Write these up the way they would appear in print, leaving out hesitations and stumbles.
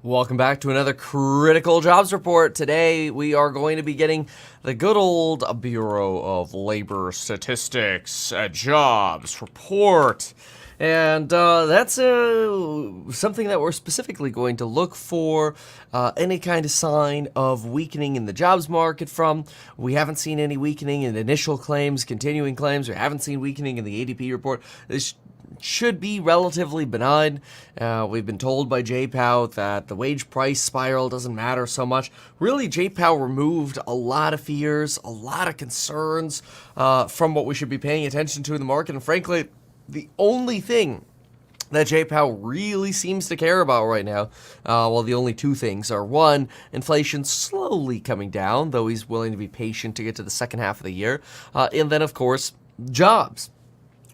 Welcome back to another critical jobs report. Today we are going to be getting the good old Bureau of Labor Statistics jobs report. And that's something that we're specifically going to look for any kind of sign of weakening in the jobs market from. We haven't seen any weakening in initial claims, continuing claims. We haven't seen weakening in the ADP report. This should be relatively benign. We've been told by JPOW that the wage price spiral doesn't matter so much. Really, JPOW removed a lot of fears, a lot of concerns from what we should be paying attention to in the market. And frankly, the only thing that JPOW really seems to care about right now, well, the only two things are, one, inflation slowly coming down, though he's willing to be patient to get to the second half of the year, and then, of course, jobs.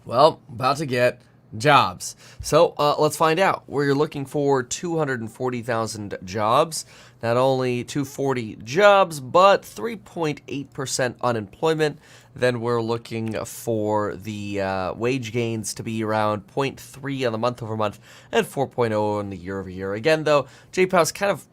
Well, about to get jobs. So let's find out. We're looking for 240,000 jobs. Not only 240 jobs, but 3.8% unemployment. Then we're looking for the wage gains to be around 0.3 on the month-over-month and 4.0 on the year-over-year. Again, though, JPOW's kind of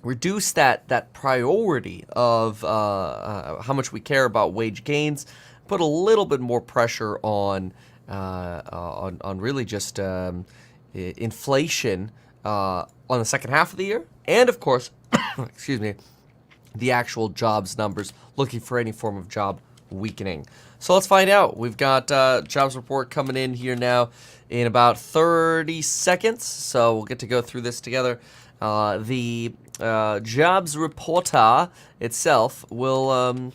reduced that priority of how much we care about wage gains, put a little bit more pressure on really just inflation on the second half of the year, and of course, excuse me, the actual jobs numbers, looking for any form of job weakening. So let's find out. We've got jobs report coming in here now in about 30 seconds, so we'll get to go through this together. The jobs reporter itself will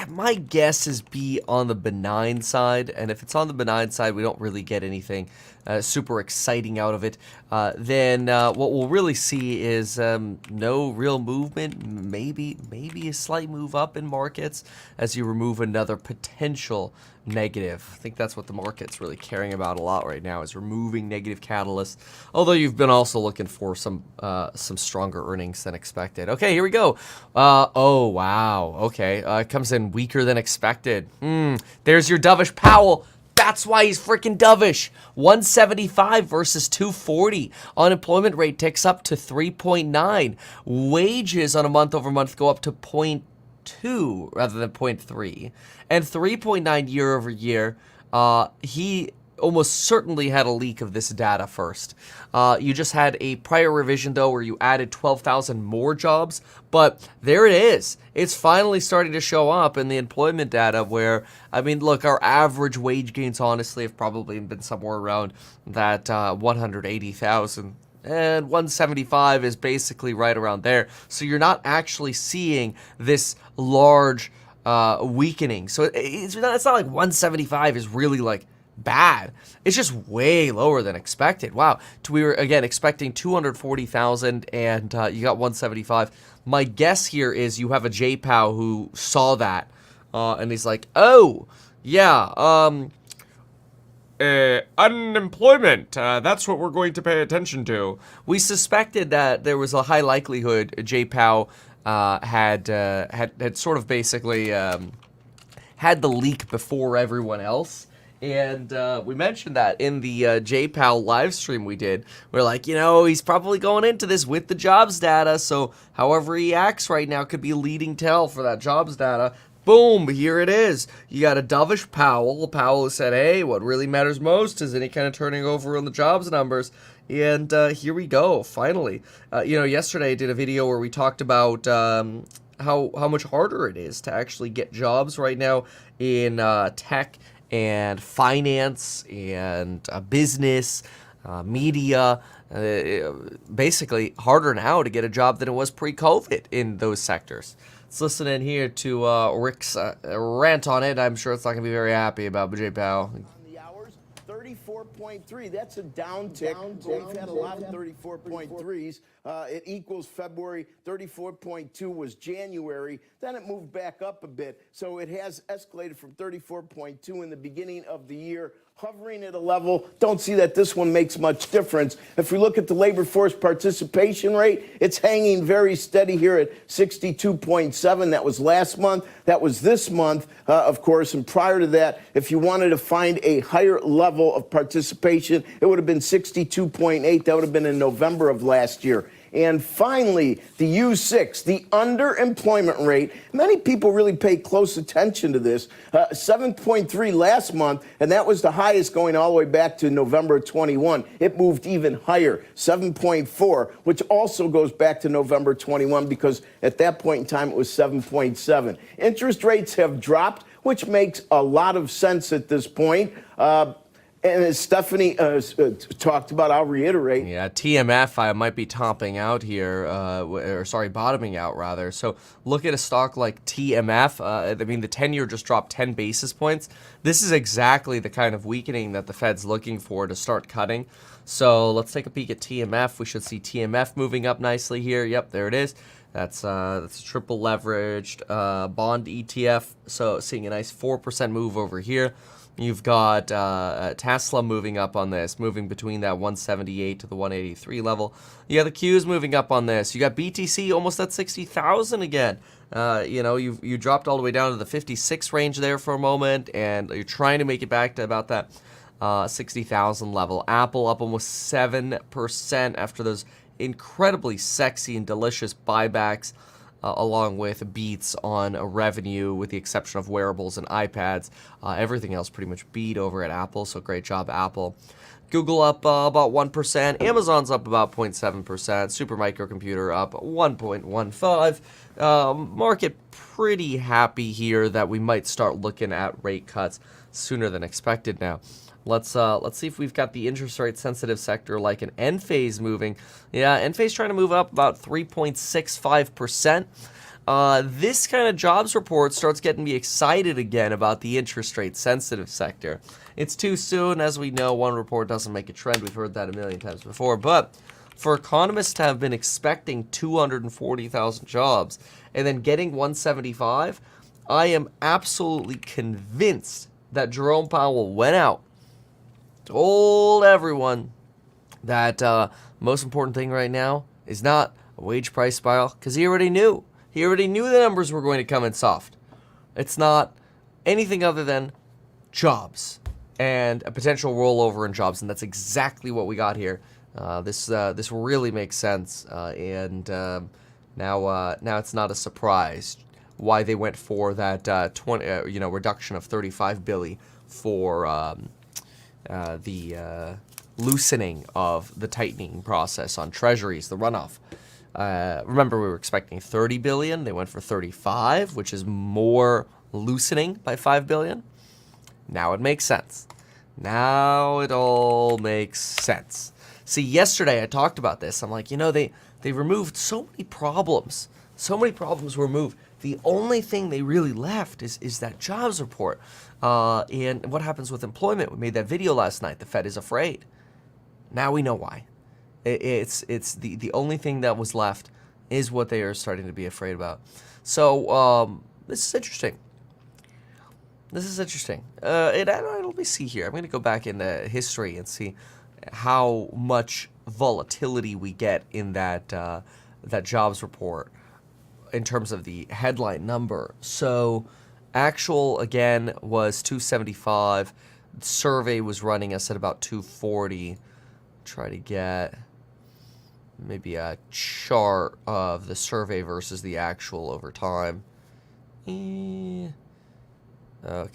my guess is be on the benign side, and if it's on the benign side, we don't really get anything super exciting out of it. Then what we'll really see is no real movement, maybe a slight move up in markets as you remove another potential negative. I think that's what the market's really caring about a lot right now, is removing negative catalysts. Although you've been also looking for some stronger earnings than expected. Okay, here we go. Oh wow. Okay, it comes in weaker than expected. There's your dovish Powell. That's why he's freaking dovish. 175 versus 240. Unemployment rate ticks up to 3.9. Wages on a month-over-month go up to 0.2 rather than 0.3. And 3.9 year over year. He almost certainly had a leak of this data first. You just had a prior revision, though, where you added 12,000 more jobs. But there it is. It's finally starting to show up in the employment data where, I mean, look, our average wage gains, honestly, have probably been somewhere around that 180,000. And 175 is basically right around there. So you're not actually seeing this large weakening. So it's not like 175 is really like bad. It's just way lower than expected. Wow. We were, again, expecting 240,000 and you got 175. My guess here is you have a JPOW who saw that and he's like, oh, yeah, unemployment, that's what we're going to pay attention to. We suspected that there was a high likelihood JPOW had sort of basically had the leak before everyone else. And we mentioned that in the JPOW live stream we did. We're like, you know, he's probably going into this with the jobs data, so however he acts right now could be a leading tell for that jobs data. Boom, here it is. You got a dovish Powell. Powell said, hey, what really matters most is any kind of turning over on the jobs numbers. And here we go, finally. You know, yesterday I did a video where we talked about how much harder it is to actually get jobs right now in tech and finance and business, media. Basically harder now to get a job than it was pre-COVID in those sectors. Let's listen in here to Rick's rant on it. I'm sure it's not going to be very happy about JPOW. 34.3. That's a downtick. We've had a lot of 34.3s. It equals February. 34.2 was January. Then it moved back up a bit. So it has escalated from 34.2 in the beginning of the year. hovering at a level. Don't see that this one makes much difference. If we look at the labor force participation rate, it's hanging very steady here at 62.7. That was last month. That was this month, of course. And prior to that, if you wanted to find a higher level of participation, it would have been 62.8. That would have been in November of last year. And finally, the U6, the underemployment rate. Many people really pay close attention to this. 7.3 last month, and that was the highest going all the way back to November 21. It moved even higher, 7.4, which also goes back to November 21 because at that point in time it was 7.7. Interest rates have dropped, which makes a lot of sense at this point. And as Stephanie talked about, I'll reiterate. Yeah, TMF might be topping out here, bottoming out rather. So look at a stock like TMF. I mean, the 10-year just dropped 10 basis points. This is exactly the kind of weakening that the Fed's looking for to start cutting. So let's take a peek at TMF. We should see TMF moving up nicely here. Yep, there it is. That's a triple leveraged bond ETF. So seeing a nice 4% move over here. You've got Tesla moving up on this, moving between that 178 to the 183 level. You got the Qs moving up on this. You got BTC almost at 60,000 again. You dropped all the way down to the 56 range there for a moment, and you're trying to make it back to about that 60,000 level. Apple up almost 7% after those incredibly sexy and delicious buybacks. Along with beats on revenue, with the exception of wearables and iPads. Everything else pretty much beat over at Apple, so great job, Apple. Google up about 1%. Amazon's up about 0.7%. Supermicrocomputer up 1.15%. Market pretty happy here that we might start looking at rate cuts sooner than expected now. Let's see if we've got the interest rate sensitive sector like an Enphase moving. Yeah, Enphase trying to move up about 3.65%. This kind of jobs report starts getting me excited again about the interest rate sensitive sector. It's too soon, as we know. One report doesn't make a trend. We've heard that a million times before. But for economists to have been expecting 240,000 jobs and then getting 175, I am absolutely convinced that Jerome Powell went out, told everyone that most important thing right now is not a wage price spiral, because he already knew. He already knew the numbers were going to come in soft. It's not anything other than jobs and a potential rollover in jobs, and that's exactly what we got here. This really makes sense, and now it's not a surprise why they went for that reduction of 35 billion for the loosening of the tightening process on treasuries, the runoff. Remember, we were expecting 30 billion. They went for 35, which is more loosening by 5 billion. Now it makes sense. Now it all makes sense. See, yesterday I talked about this. I'm like, they removed so many problems. So many problems were removed. The only thing they really left is that jobs report. And what happens with employment? We made that video last night. The Fed is afraid. Now we know why. It's the only thing that was left is what they are starting to be afraid about. So this is interesting. Let me see here. I'm going to go back into history and see how much volatility we get in that jobs report in terms of the headline number. So actual, again, was 275. The survey was running us at about 240. Try to get maybe a chart of the survey versus the actual over time. Okay. All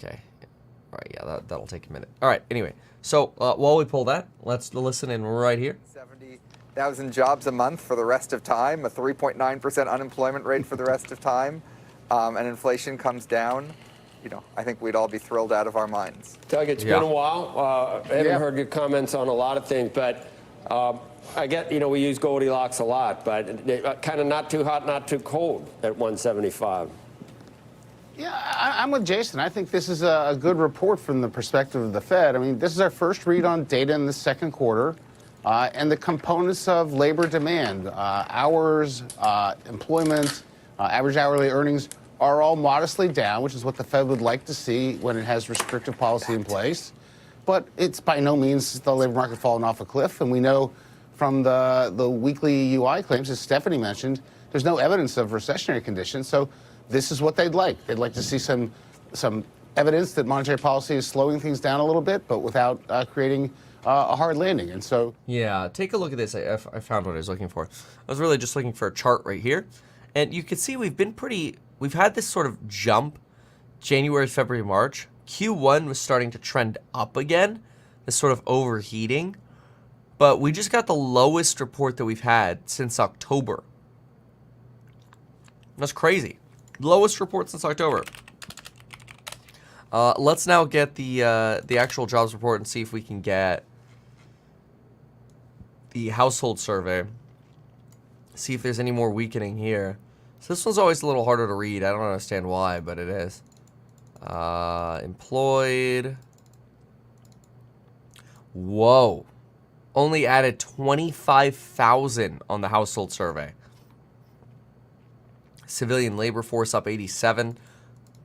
right, yeah, that'll take a minute. All right, anyway. So while we pull that, let's listen in right here. 70,000 jobs a month for the rest of time, a 3.9% unemployment rate for the rest of time, and inflation comes down. I think we'd all be thrilled out of our minds. Doug, it's been a while. I haven't heard your comments on a lot of things, but I get, we use Goldilocks a lot, but kind of not too hot, not too cold at 175. Yeah, I'm with Jason. I think this is a good report from the perspective of the Fed. I mean, this is our first read on data in the second quarter, and the components of labor demand, hours, employment, average hourly earnings are all modestly down, which is what the Fed would like to see when it has restrictive policy in place. but it's by no means the labor market falling off a cliff. And we know from the weekly UI claims, as Stephanie mentioned, there's no evidence of recessionary conditions. So this is what they'd like. They'd like to see some evidence that monetary policy is slowing things down a little bit, but without creating a hard landing. And so, yeah, take a look at this. I found what I was looking for. I was really just looking for a chart right here, and you can see we've had this sort of jump, January, February, March. Q1 was starting to trend up again, this sort of overheating, but we just got the lowest report that we've had since October. That's crazy. Lowest report since October. Let's now get the actual jobs report and see if we can get the household survey. See if there's any more weakening here. So this one's always a little harder to read. I don't understand why, but it is. Employed. Whoa. Only added 25,000 on the household survey. Civilian labor force up 87,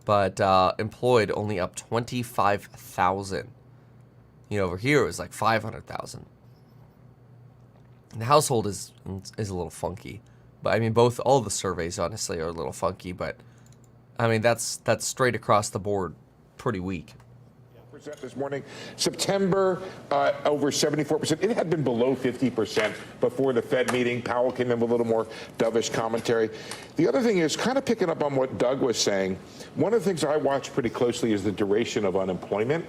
but employed only up 25,000. You know, over here it was like 500,000. The household is a little funky, but I mean all the surveys honestly are a little funky, but I mean that's straight across the board, pretty weak. This morning, September over 74%. It had been below 50% before the Fed meeting. Powell came in with a little more dovish commentary. The other thing is kind of picking up on what Doug was saying. One of the things I watch pretty closely is the duration of unemployment,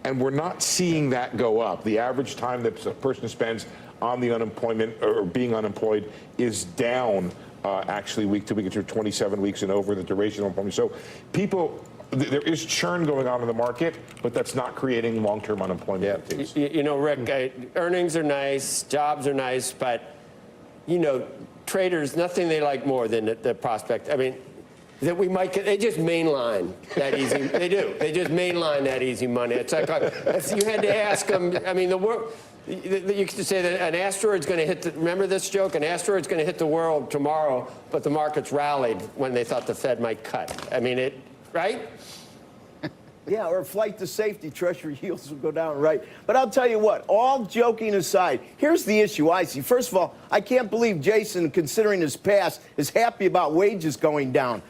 and we're not seeing that go up. The average time that a person spends on the unemployment or being unemployed is down actually week to week. It's 27 weeks and over the duration of unemployment. So there is churn going on in the market, but that's not creating long-term unemployment. You know, Rick, earnings are nice, jobs are nice, but, you know, traders, nothing they like more than the prospect. I mean, that we might get, they just mainline that easy. They do. They just mainline that easy money. It's like, if you had to ask them, I mean, the world, you could say that an asteroid's going to hit remember this joke? An asteroid's going to hit the world tomorrow, but the markets rallied when they thought the Fed might cut. I mean, right? Yeah, or flight to safety, Treasury yields will go down, right? But I'll tell you what, all joking aside, here's the issue I see. First of all, I can't believe Jason, considering his past, is happy about wages going down.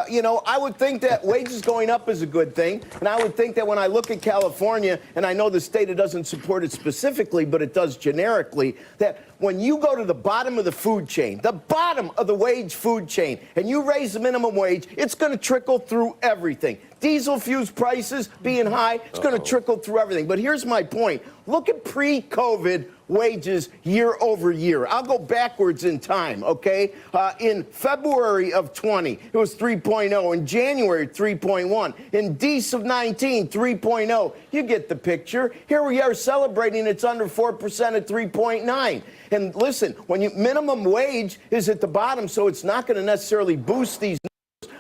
You know, I would think that wages going up is a good thing, and I would think that when I look at California, and I know the state doesn't support it specifically, but it does generically, that when you go to the bottom of the food chain, the bottom of the wage food chain, and you raise the minimum wage, it's going to trickle through everything. Diesel fuel prices being high, it's going to trickle through everything. But here's my point. Look at pre-COVID wages year over year. I'll go backwards in time, okay? In February of 20, it was 3.0. In January, 3.1. In December of 19, 3.0. You get the picture. Here we are celebrating it's under 4% at 3.9. And listen, when minimum wage is at the bottom, so it's not going to necessarily boost these numbers,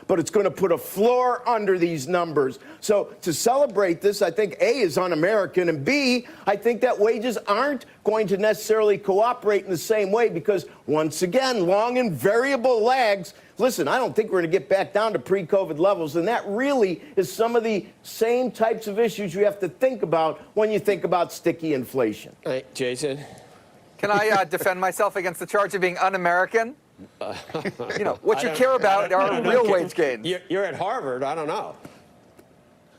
but it's going to put a floor under these numbers. So to celebrate this, I think A, is un-American, and B, I think that wages aren't going to necessarily cooperate in the same way because, once again, long and variable lags. Listen, I don't think we're going to get back down to pre-COVID levels, and that really is some of the same types of issues you have to think about when you think about sticky inflation. Hey, Jason? Can I defend myself against the charge of being un-American? You know, what you care about are real wage gains. You're at Harvard. I don't know.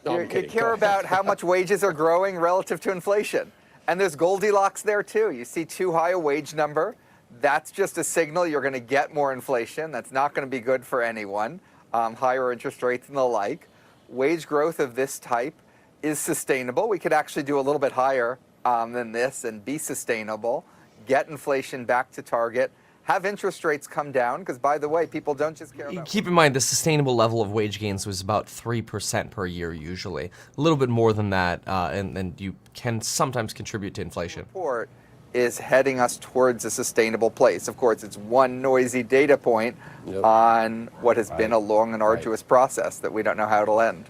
No, You care about how much wages are growing relative to inflation. And there's Goldilocks there, too. You see too high a wage number. That's just a signal you're going to get more inflation. That's not going to be good for anyone. Higher interest rates and the like. Wage growth of this type is sustainable. We could actually do a little bit higher than this and be sustainable. Get inflation back to target. Have interest rates come down, because, by the way, people don't just care about... Keep in mind, the sustainable level of wage gains was about 3% per year, usually. A little bit more than that, and you can sometimes contribute to inflation. Report is heading us towards a sustainable place. Of course, it's one noisy data point on what has been a long and arduous process that we don't know how it'll end.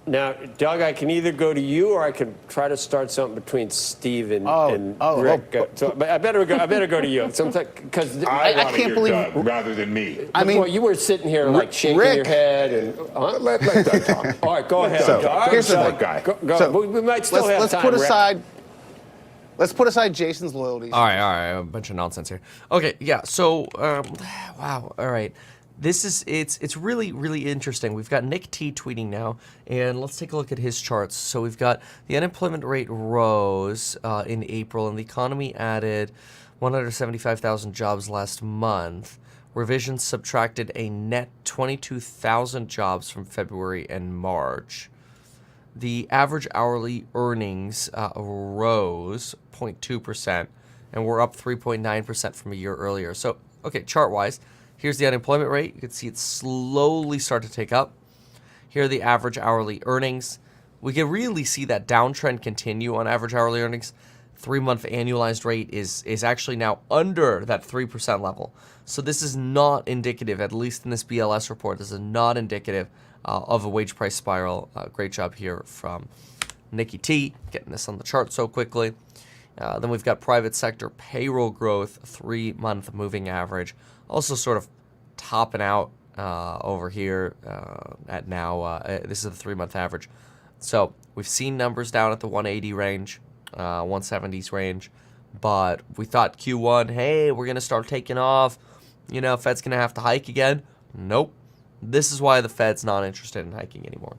Now, Doug, I can either go to you or I can try to start something between Steve and Rick. But I better go to you. Because I want to can't hear believe- Doug rather than me. I mean, well, you were sitting here like shaking your Rick- head and. Let Doug talk. All right, go ahead. So, Doug. here's the Doug thing. guy. Go. So, We might still have let's time. put Rick. aside. Let's put aside Jason's loyalties. All right, a bunch of nonsense here. Okay, yeah. So, wow. All right, it's really interesting. We've got Nick T tweeting now, and let's take a look at his charts. So we've got the unemployment rate rose in April, and the economy added 175,000 jobs last month. Revisions subtracted a net 22,000 jobs from February and March. The average hourly earnings rose 0.2%, and we're up 3.9% from a year earlier. So, okay, chart-wise, here's the unemployment rate. You can see it slowly start to take up. Here are the average hourly earnings. We can really see that downtrend continue on average hourly earnings. 3-month annualized rate is actually now under that 3% level. So this is not indicative, at least in this BLS report, this is not indicative of a wage price spiral. Great job here from Nikki T, getting this on the chart so quickly. Then we've got private sector payroll growth, 3-month moving average, also sort of topping out over here at now. This is the 3-month average. So we've seen numbers down at the 180 range, 170s range, but we thought Q1, hey, we're going to start taking off. You know, Fed's going to have to hike again. Nope. This is why the Fed's not interested in hiking anymore.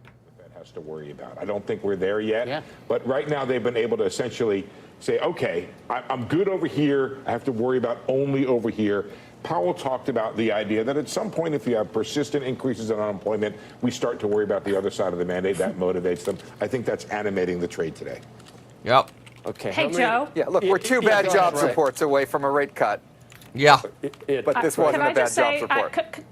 The Fed has to worry about. I don't think we're there yet. Yeah. But right now they've been able to essentially say, okay, I'm good over here. I have to worry about only over here. Powell talked about the idea that at some point, if you have persistent increases in unemployment, we start to worry about the other side of the mandate. That motivates them. I think that's animating the trade today. Yep. Okay. Hey, Joe. Yeah, look, we're two bad go jobs ahead. reports away from a rate cut, Yeah. but this Could wasn't I a bad just say, jobs report.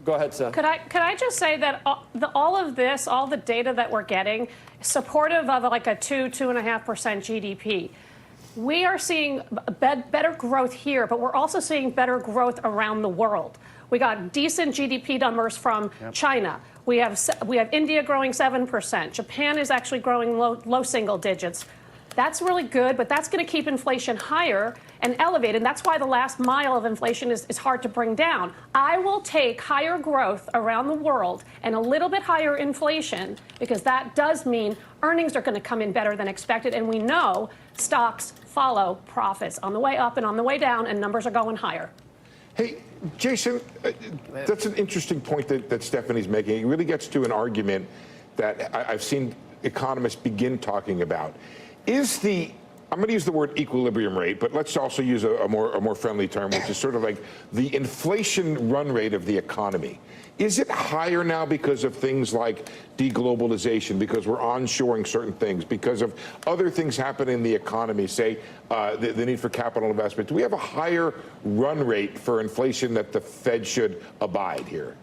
Go ahead, Seth. Could I just say that all of this, all the data that we're getting, is supportive of like a 2.5% GDP. We are seeing better growth here, but we're also seeing better growth around the world. We got decent GDP numbers from China. We have India growing 7%. Japan is actually growing low single digits. That's really good, but that's going to keep inflation higher and elevated. And that's why the last mile of inflation is hard to bring down. I will take higher growth around the world and a little bit higher inflation, because that does mean earnings are going to come in better than expected. And we know stocks follow profits on the way up and on the way down, and numbers are going higher. Hey, Jason, that's an interesting point that Stephanie's making. It really gets to an argument that I've seen economists begin talking about. Is the, I'm going to use the word equilibrium rate, but let's also use a more friendly term, which is sort of like the inflation run rate of the economy. Is it higher now because of things like deglobalization, because we're onshoring certain things, because of other things happening in the economy, say the need for capital investment? Do we have a higher run rate for inflation that the Fed should abide here?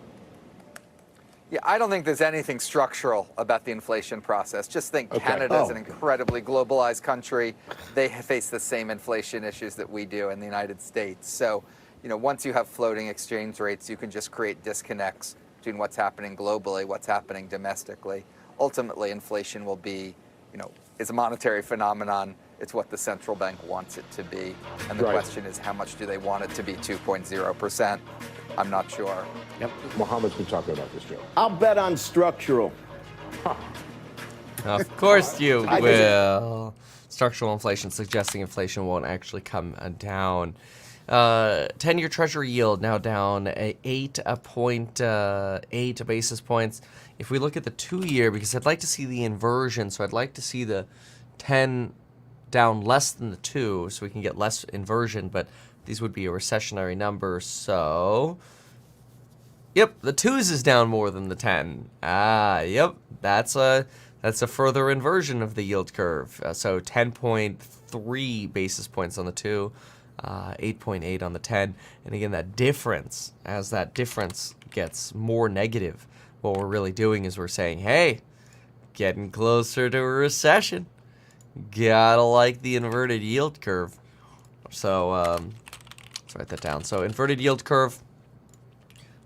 Yeah, I don't think there's anything structural about the inflation process. Just think Canada's an incredibly globalized country. They face the same inflation issues that we do in the United States. So, you know, once you have floating exchange rates, you can just create disconnects between what's happening globally, what's happening domestically. Ultimately, inflation will be, you know, it's a monetary phenomenon. It's what the central bank wants it to be. And the question is, how much do they want it to be 2.0%? I'm not sure. Yep. Mohammed's been talking about this, Joe. I'll bet on structural. Of course you will. Structural inflation suggesting inflation won't actually come down. 10-year Treasury yield now down 8.8 basis points. If we look at the 2-year, because I'd like to see the inversion, so I'd like to see the 10 down less than the 2, so we can get less inversion, but these would be a recessionary number, so... Yep, the 2s is down more than the 10. Yep, that's a further inversion of the yield curve. So 10.3 basis points on the 2, 8.8 on the 10. And again, that difference, as that difference gets more negative, what we're really doing is we're saying, hey, getting closer to a recession. Gotta like the inverted yield curve. So, let's write that down. So, inverted yield curve.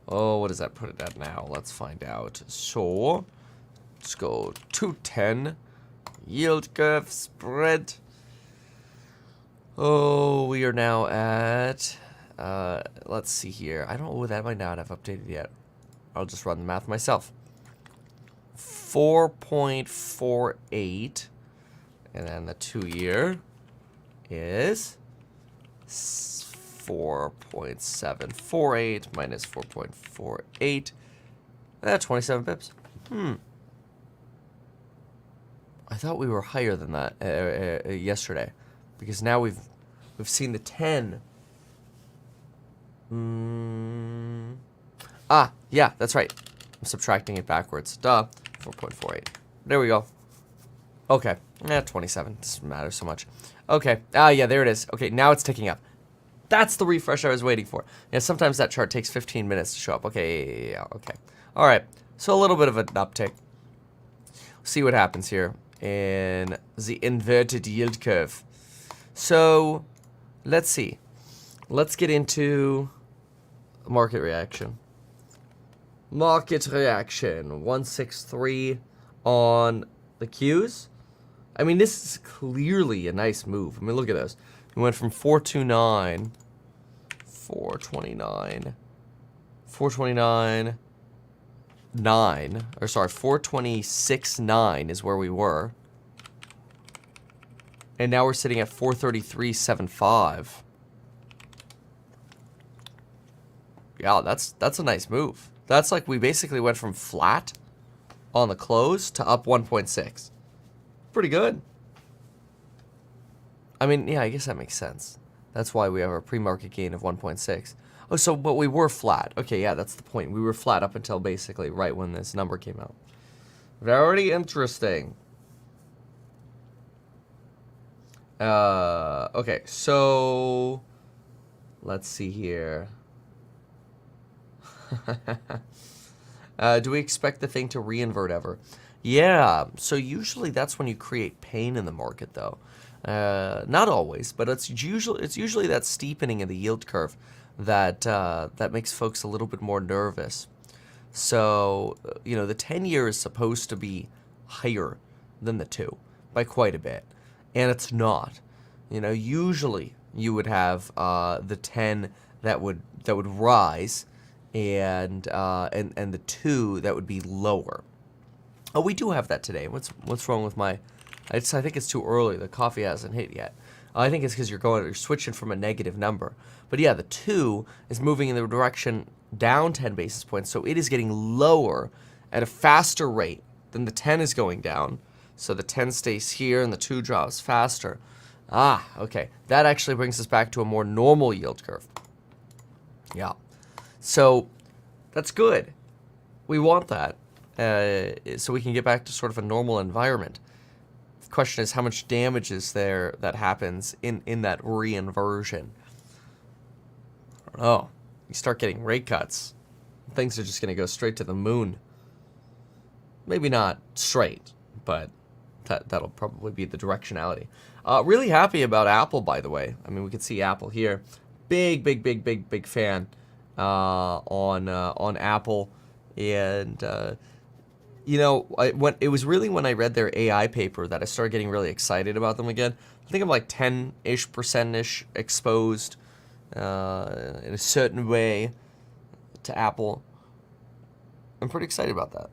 Oh, what does that put it at now? Let's find out. So, Let's go 210. Yield curve spread. Oh, we are now at, let's see here. I don't know, that might not have updated yet. I'll just run the math myself. 4.48. And then the 2-year is 4.748 minus 4.48. That's 27 pips. I thought we were higher than that yesterday, because now we've seen the 10. Yeah, that's right. I'm subtracting it backwards. Duh. 4.48. There we go. Okay. 27. Doesn't matter so much. Okay. Yeah, there it is. Okay, now it's ticking up. That's the refresh I was waiting for. Yeah, sometimes that chart takes 15 minutes to show up. Okay, yeah, okay. All right. So a little bit of an uptick. See what happens here in the inverted yield curve. So, let's see. Let's get into market reaction. Market reaction. 163 on the Qs. I mean, this is clearly a nice move. I mean, look at this. We went from 429, 429, 429, 9, or sorry, 426.9 is where we were. And now we're sitting at 433.75. Yeah, that's a nice move. That's like we basically went from flat on the close to up 1.6. Pretty good. I mean, yeah, I guess that makes sense. That's why we have a pre-market gain of 1.6. Oh, so, but we were flat. Okay, yeah, that's the point. We were flat up until basically right when this number came out. Very interesting. Okay, so let's see here. Do we expect the thing to reinvert ever? Yeah, so usually that's when you create pain in the market, though. Not always, but it's usually that steepening in the yield curve that that makes folks a little bit more nervous. So, you know, the 10-year is supposed to be higher than the 2 by quite a bit, and it's not. You know, usually you would have the 10 that would rise, and the 2 that would be lower. Oh, we do have that today. What's wrong with my? I think it's too early. The coffee hasn't hit yet. I think it's because you're switching from a negative number. But yeah, the 2 is moving in the direction down 10 basis points, so it is getting lower at a faster rate than the 10 is going down. So the 10 stays here and the 2 drops faster. Ah, okay. That actually brings us back to a more normal yield curve. Yeah. So that's good. We want that. So we can get back to sort of a normal environment. The question is how much damage is there that happens in that reinversion. I don't know. You start getting rate cuts, things are just going to go straight to the moon. Maybe not straight, but that'll probably be the directionality. Really happy about Apple, by the way. I mean, we can see Apple here. Big fan on Apple. And you know, it was really when I read their AI paper that I started getting really excited about them again. I think I'm like 10-ish% exposed in a certain way to Apple. I'm pretty excited about that.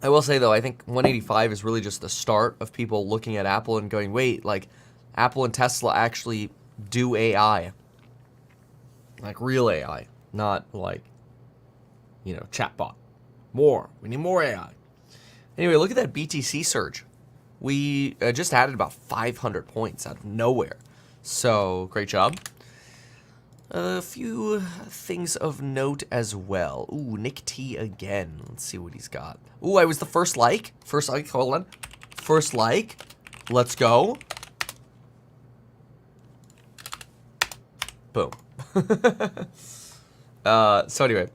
I will say, though, I think 185 is really just the start of people looking at Apple and going, wait, like, Apple and Tesla actually do AI. Like, real AI. Not like, you know, chatbot. More. We need more AI. Anyway, look at that BTC surge. We just added about 500 points out of nowhere. So, great job. A few things of note as well. Ooh, Nick T again. Let's see what he's got. Ooh, I was the first like. First like, hold on. First like. Let's go. Boom. So anyway.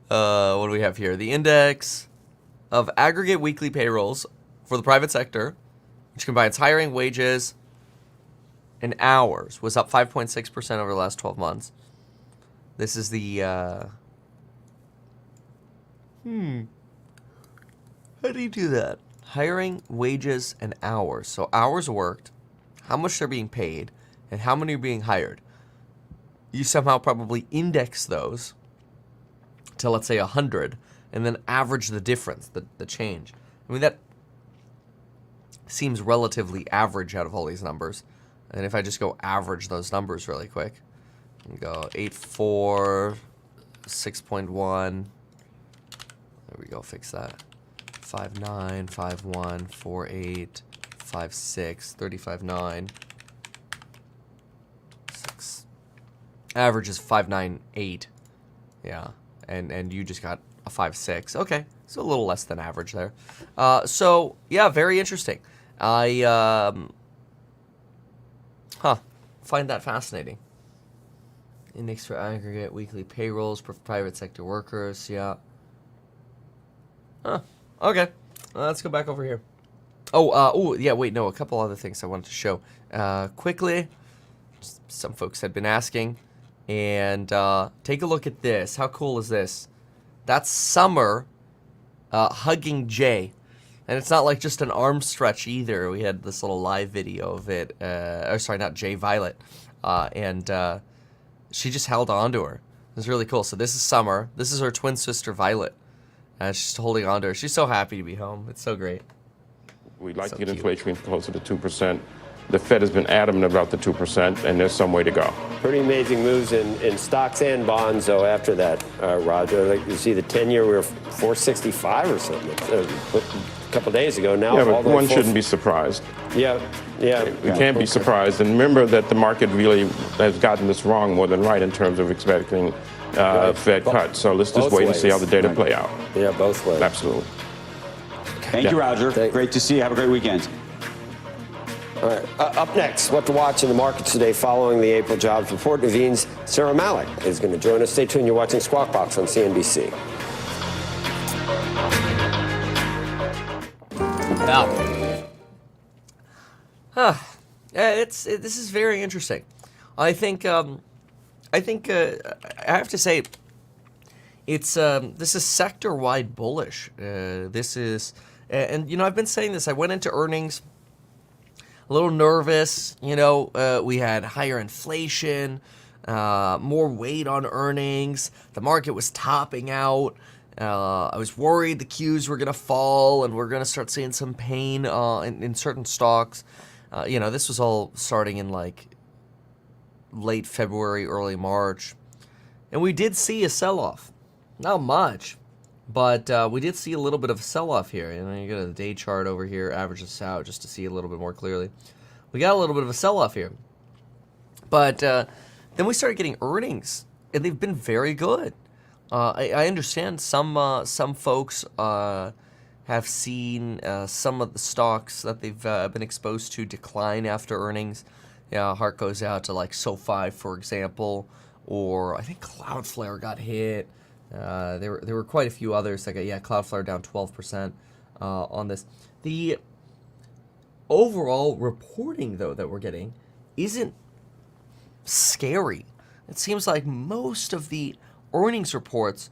What do we have here? The index of aggregate weekly payrolls for the private sector, which combines hiring, wages, and hours, was up 5.6% over the last 12 months. This is the How do you do that? Hiring, wages, and hours. So hours worked, how much they're being paid, and how many are being hired. You somehow probably index those to, let's say, 100, and then average the difference, the change. I mean, that seems relatively average out of all these numbers. And if I just go average those numbers really quick, and go 8.4, 6.1, there we go, fix that. 5.9, 5.1, 4.8, 5.6, 35.9, 6. Average is 5.98. Yeah, and you just got a 5.6. Okay, so a little less than average there. So yeah, very interesting. I find that fascinating. Index for aggregate weekly payrolls for private sector workers. Yeah. Huh. Okay. Let's go back over here. Oh, yeah, wait, no, a couple other things I wanted to show. Quickly, some folks had been asking, and take a look at this. How cool is this? That's Summer hugging Jay. And it's not like just an arm stretch either. We had this little live video of it. Sorry, not Jay, Violet. And she just held on to her. It was really cool. So this is Summer. This is her twin sister, Violet. She's holding on to her. She's so happy to be home. It's so great. We'd like So to get cute. inflation closer to 2%. The Fed has been adamant about the 2%, and there's some way to go. Pretty amazing moves in stocks and bonds, though, after that, Roger. Like you see the 10-year, we were 465 or something a couple days ago. Now, Yeah, all but the way one full- shouldn't be surprised. Yeah. We can't be surprised. And remember that the market really has gotten this wrong more than right in terms of expecting Fed cuts. So let's just Both wait and see how ways. the data play out. Yeah, both ways. Absolutely. Thank you, Roger. Great to see you. Have a great weekend. All right. Up next, what to watch in the markets today following the April jobs report. Navene's Sarah Malik is going to join us. Stay tuned. You're watching Squawk Box on CNBC. This is very interesting. I think I have to say it's this is sector-wide bullish. This is, and you know, I've been saying this. I went into earnings a little nervous. You know, we had higher inflation, more weight on earnings. The market was topping out. I was worried the Qs were going to fall and we're going to start seeing some pain in certain stocks. You know, this was all starting in like late February, early March. And we did see a sell-off. Not much, but we did see a little bit of a sell-off here. You know, you got a day chart over here, average this out just to see a little bit more clearly. We got a little bit of a sell-off here. But then we started getting earnings, and they've been very good. I understand some folks have seen some of the stocks that they've been exposed to decline after earnings. Yeah, heart goes out to like SoFi, for example, or I think Cloudflare got hit. There were quite a few others that got, Cloudflare down 12% on this. The overall reporting, though, that we're getting isn't scary. It seems like most of the earnings reports,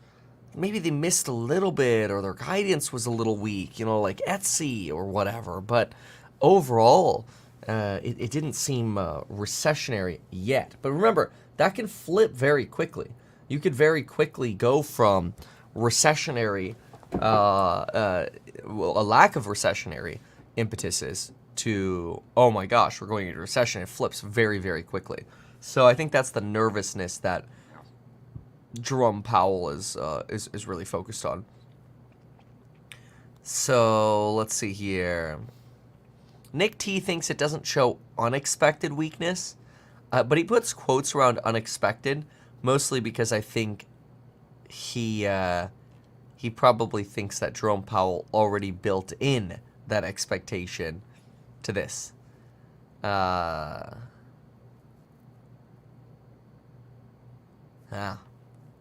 maybe they missed a little bit or their guidance was a little weak, you know, like Etsy or whatever. But overall, it didn't seem recessionary yet. But remember, that can flip very quickly. You could very quickly go from recessionary, a lack of recessionary impetuses to, oh my gosh, we're going into recession. It flips very, very quickly. So I think that's the nervousness that Jerome Powell is really focused on. So let's see here. Nick T thinks it doesn't show unexpected weakness, but he puts quotes around unexpected, mostly because I think he probably thinks that Jerome Powell already built in that expectation to this.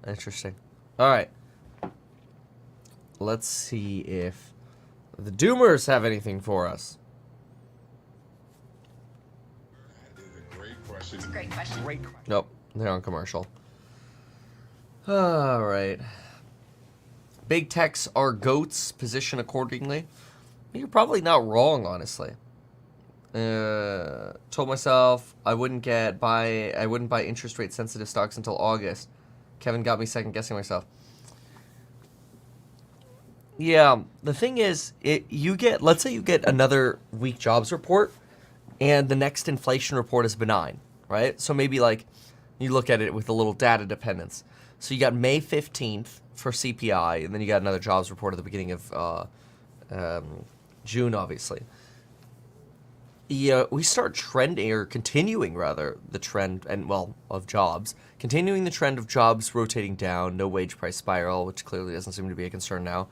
Interesting. All right. Let's see if the Doomers have anything for us. It's a great question. Nope, they're on commercial. All right. big techs are goats, position accordingly. You're probably not wrong, honestly. Told myself I wouldn't buy interest rate sensitive stocks until August. Kevin got me second guessing myself. Yeah, the thing is, let's say you get another weak jobs report, and the next inflation report is benign, right? So maybe like you look at it with a little data dependence. So you got May 15th for CPI, and then you got another jobs report at the beginning of June, obviously. Yeah, we start trending, or continuing rather, the trend, of jobs. Continuing the trend of jobs rotating down, no wage price spiral, which clearly doesn't seem to be a concern now.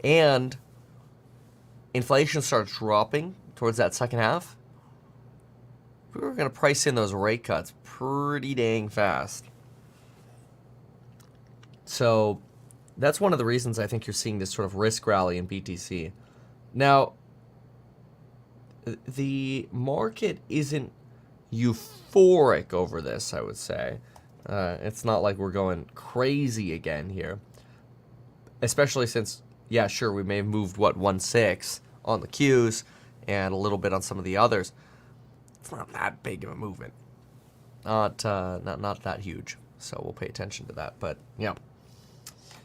And inflation starts dropping towards that second half. We're going to price in those rate cuts pretty dang fast. So that's one of the reasons I think you're seeing this sort of risk rally in BTC. Now, the market isn't euphoric over this, I would say. It's not like we're going crazy again here. Especially since, yeah, sure, we may have moved, 1.6 on the Qs and a little bit on some of the others. It's not that big of a movement. Not that huge. So we'll pay attention to that. But, yeah.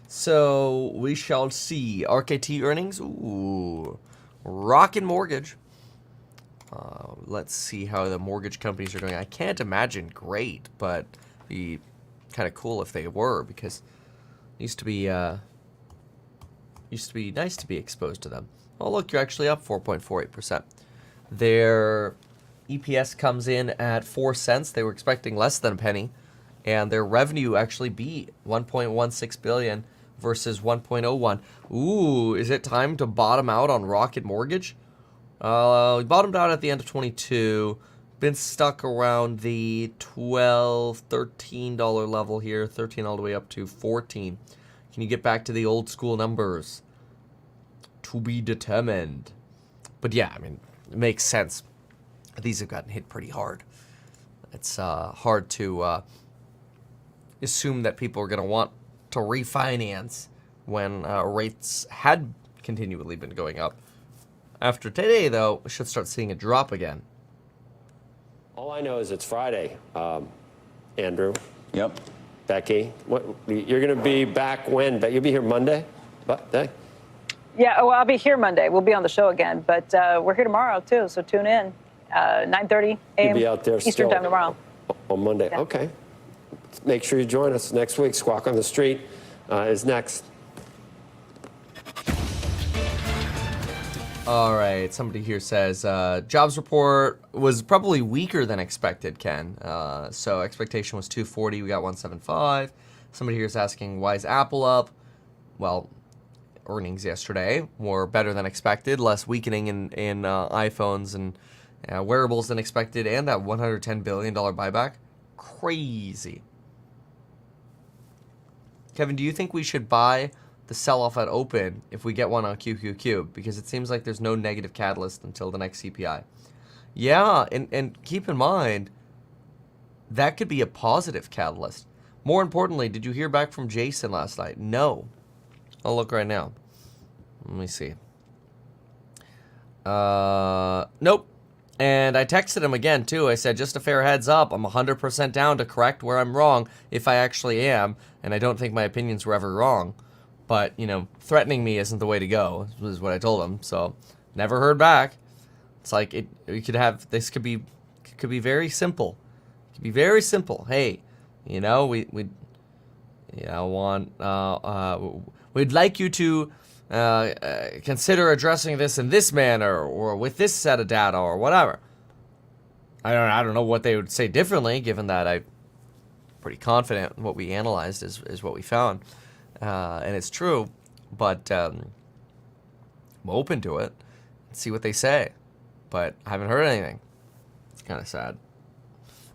So we shall see. RKT earnings. Ooh. Rockin' mortgage. Let's see how the mortgage companies are doing. I can't imagine great, but it'd be kind of cool if they were, because it used to be nice to be exposed to them. Oh, look, you're actually up 4.48%. Their EPS comes in at 4 cents. They were expecting less than a penny, and their revenue actually beat 1.16 billion versus 1.01. Ooh, is it time to bottom out on Rocket Mortgage? We bottomed out at the end of 22. Been stuck around the $12, $13 level here. 13 all the way up to 14. Can you get back to the old school numbers? To be determined. But yeah, I mean, it makes sense. These have gotten hit pretty hard. It's hard to assume that people are going to want to refinance when rates had continually been going up. After today, though, we should start seeing a drop again. All I know is it's Friday, Andrew. Yep. Becky, you're going to be back when? You'll be here Monday? Yeah, well, I'll be here Monday. We'll be on the show again, but we're here tomorrow, too, so tune in. 9:30 a.m. You'll be out there Eastern time tomorrow. On Monday. Yeah. Okay. Make sure you join us next week. Squawk on the Street is next. All right, somebody here says jobs report was probably weaker than expected, Ken. So expectation was 240, we got 175. Somebody here is asking, why is Apple up? Well, earnings yesterday were better than expected, less weakening in iPhones and wearables than expected, and that $110 billion buyback. Crazy. Kevin, do you think we should buy the sell-off at open if we get one on QQQ? Because it seems like there's no negative catalyst until the next CPI. Yeah, and keep in mind, that could be a positive catalyst. More importantly, did you hear back from Jason last night? No. I'll look right now. Let me see. Nope. And I texted him again, too. I said, just a fair heads up, I'm 100% down to correct where I'm wrong, if I actually am, and I don't think my opinions were ever wrong. But, threatening me isn't the way to go, is what I told him. So, never heard back. It's like, we could have, this could be very simple. It could be very simple. Hey, we'd like you to consider addressing this in this manner, or with this set of data, or whatever. I don't know what they would say differently, given that I'm pretty confident what we analyzed is what we found. And it's true, but I'm open to it. See what they say. But I haven't heard anything. It's kind of sad.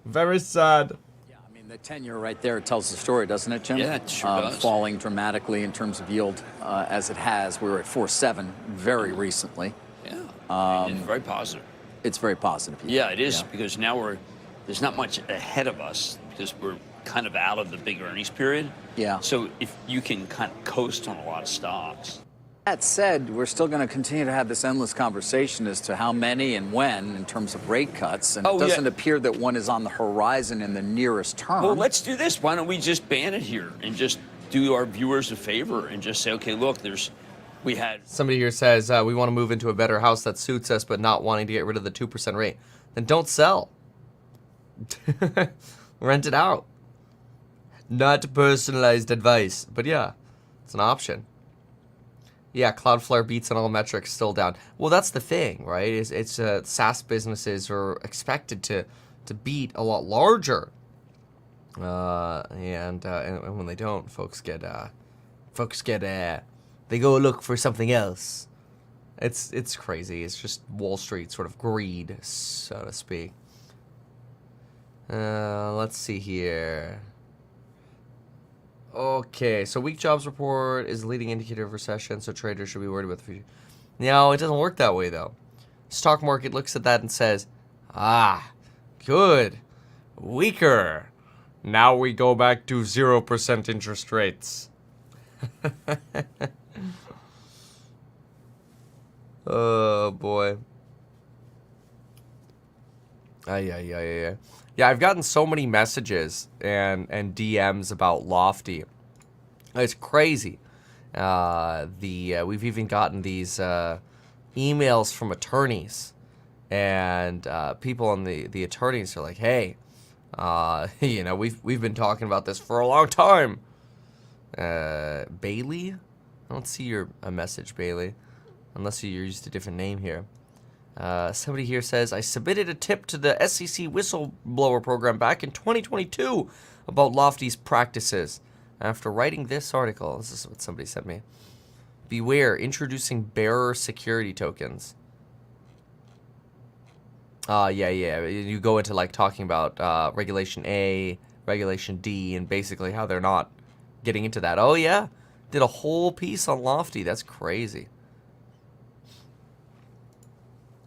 Very sad. Yeah, I mean, the 10-year right there tells the story, doesn't it, Jim? Yeah, it sure does. Falling dramatically in terms of yield as it has. We were at 4.7 very recently. Yeah, it's very positive. It's very positive. Yeah, it is, because now there's not much ahead of us, because we're kind of out of the big earnings period. Yeah. So if you can kind of coast on a lot of stocks. That said, we're still going to continue to have this endless conversation as to how many and when in terms of rate cuts. And it doesn't appear that one is on the horizon in the nearest term. Well, let's do this. Why don't we just ban it here and just do our viewers a favor and just say, okay, look, we had. Somebody here says we want to move into a better house that suits us, but not wanting to get rid of the 2% rate. Then don't sell. Rent it out. Not personalized advice, but yeah, it's an option. Yeah, Cloudflare beats on all metrics, still down. Well, that's the thing, right? It's SaaS businesses are expected to beat a lot larger, and when they don't, folks get they go look for something else. It's crazy. It's just Wall Street sort of greed, so to speak. Let's see here. Okay, so weak jobs report is a leading indicator of recession, so traders should be worried about the future. No, it doesn't work that way, though. Stock market looks at that and says, good, weaker. Now we go back to 0% interest rates. Oh, boy. Yeah, I've gotten so many messages and DMs about Lofty. It's crazy. We've even gotten these emails from attorneys, and people on the attorneys are like, "Hey, we've been talking about this for a long time." Bailey, I don't see a message, Bailey, unless you used a different name here. Somebody here says, I submitted a tip to the SEC whistleblower program back in 2022 about Lofty's practices. After writing this article, this is what somebody sent me. Beware, introducing bearer security tokens. Yeah. You go into like talking about Regulation A, Regulation D, and basically how they're not getting into that. Oh yeah, did a whole piece on Lofty. That's crazy.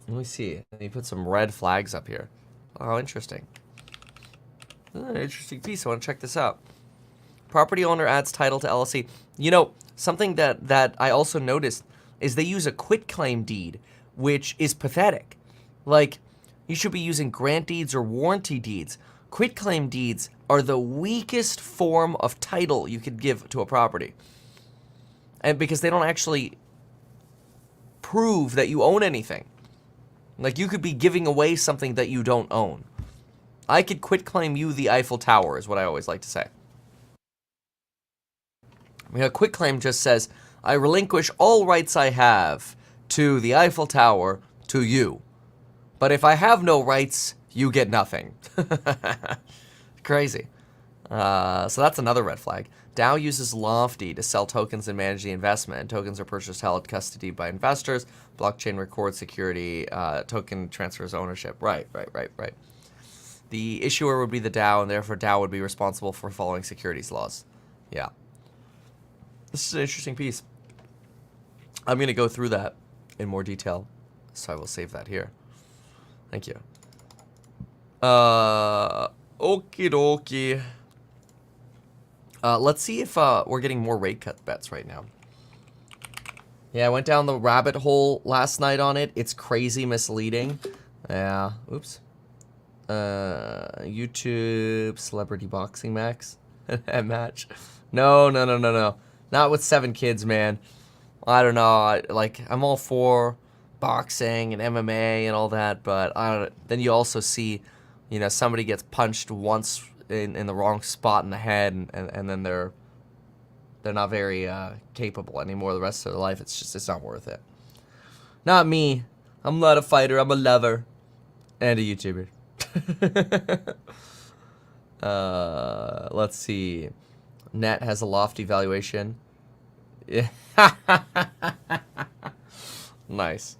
Let me see. He put some red flags up here. Oh, interesting. An interesting piece. I want to check this out. Property owner adds title to LLC. You know, something that I also noticed is they use a quitclaim deed, which is pathetic. Like, you should be using grant deeds or warranty deeds. Quitclaim deeds are the weakest form of title you could give to a property. And because they don't actually prove that you own anything. Like, you could be giving away something that you don't own. I could quitclaim you the Eiffel Tower, is what I always like to say. I mean, a quitclaim just says, I relinquish all rights I have to the Eiffel Tower to you. But if I have no rights, you get nothing. Crazy. So that's another red flag. Dow uses Lofty to sell tokens and manage the investment. Tokens are purchased, held, custody by investors. Blockchain records security. Token transfers ownership. Right. The issuer would be the Dow, and therefore Dow would be responsible for following securities laws. Yeah. This is an interesting piece. I'm going to go through that in more detail, so I will save that here. Thank you. Okie dokie. Let's see if we're getting more rate cut bets right now. Yeah, I went down the rabbit hole last night on it. It's crazy misleading. Yeah, oops. YouTube celebrity boxing match. No. Not with 7 kids, man. I don't know. I'm all for boxing and MMA and all that, but I don't. Then you also see, somebody gets punched once in the wrong spot in the head, and then they're not very capable anymore the rest of their life. It's not worth it. Not me. I'm not a fighter. I'm a lover and a YouTuber. Let's see. Net has a lofty valuation. Yeah. Nice.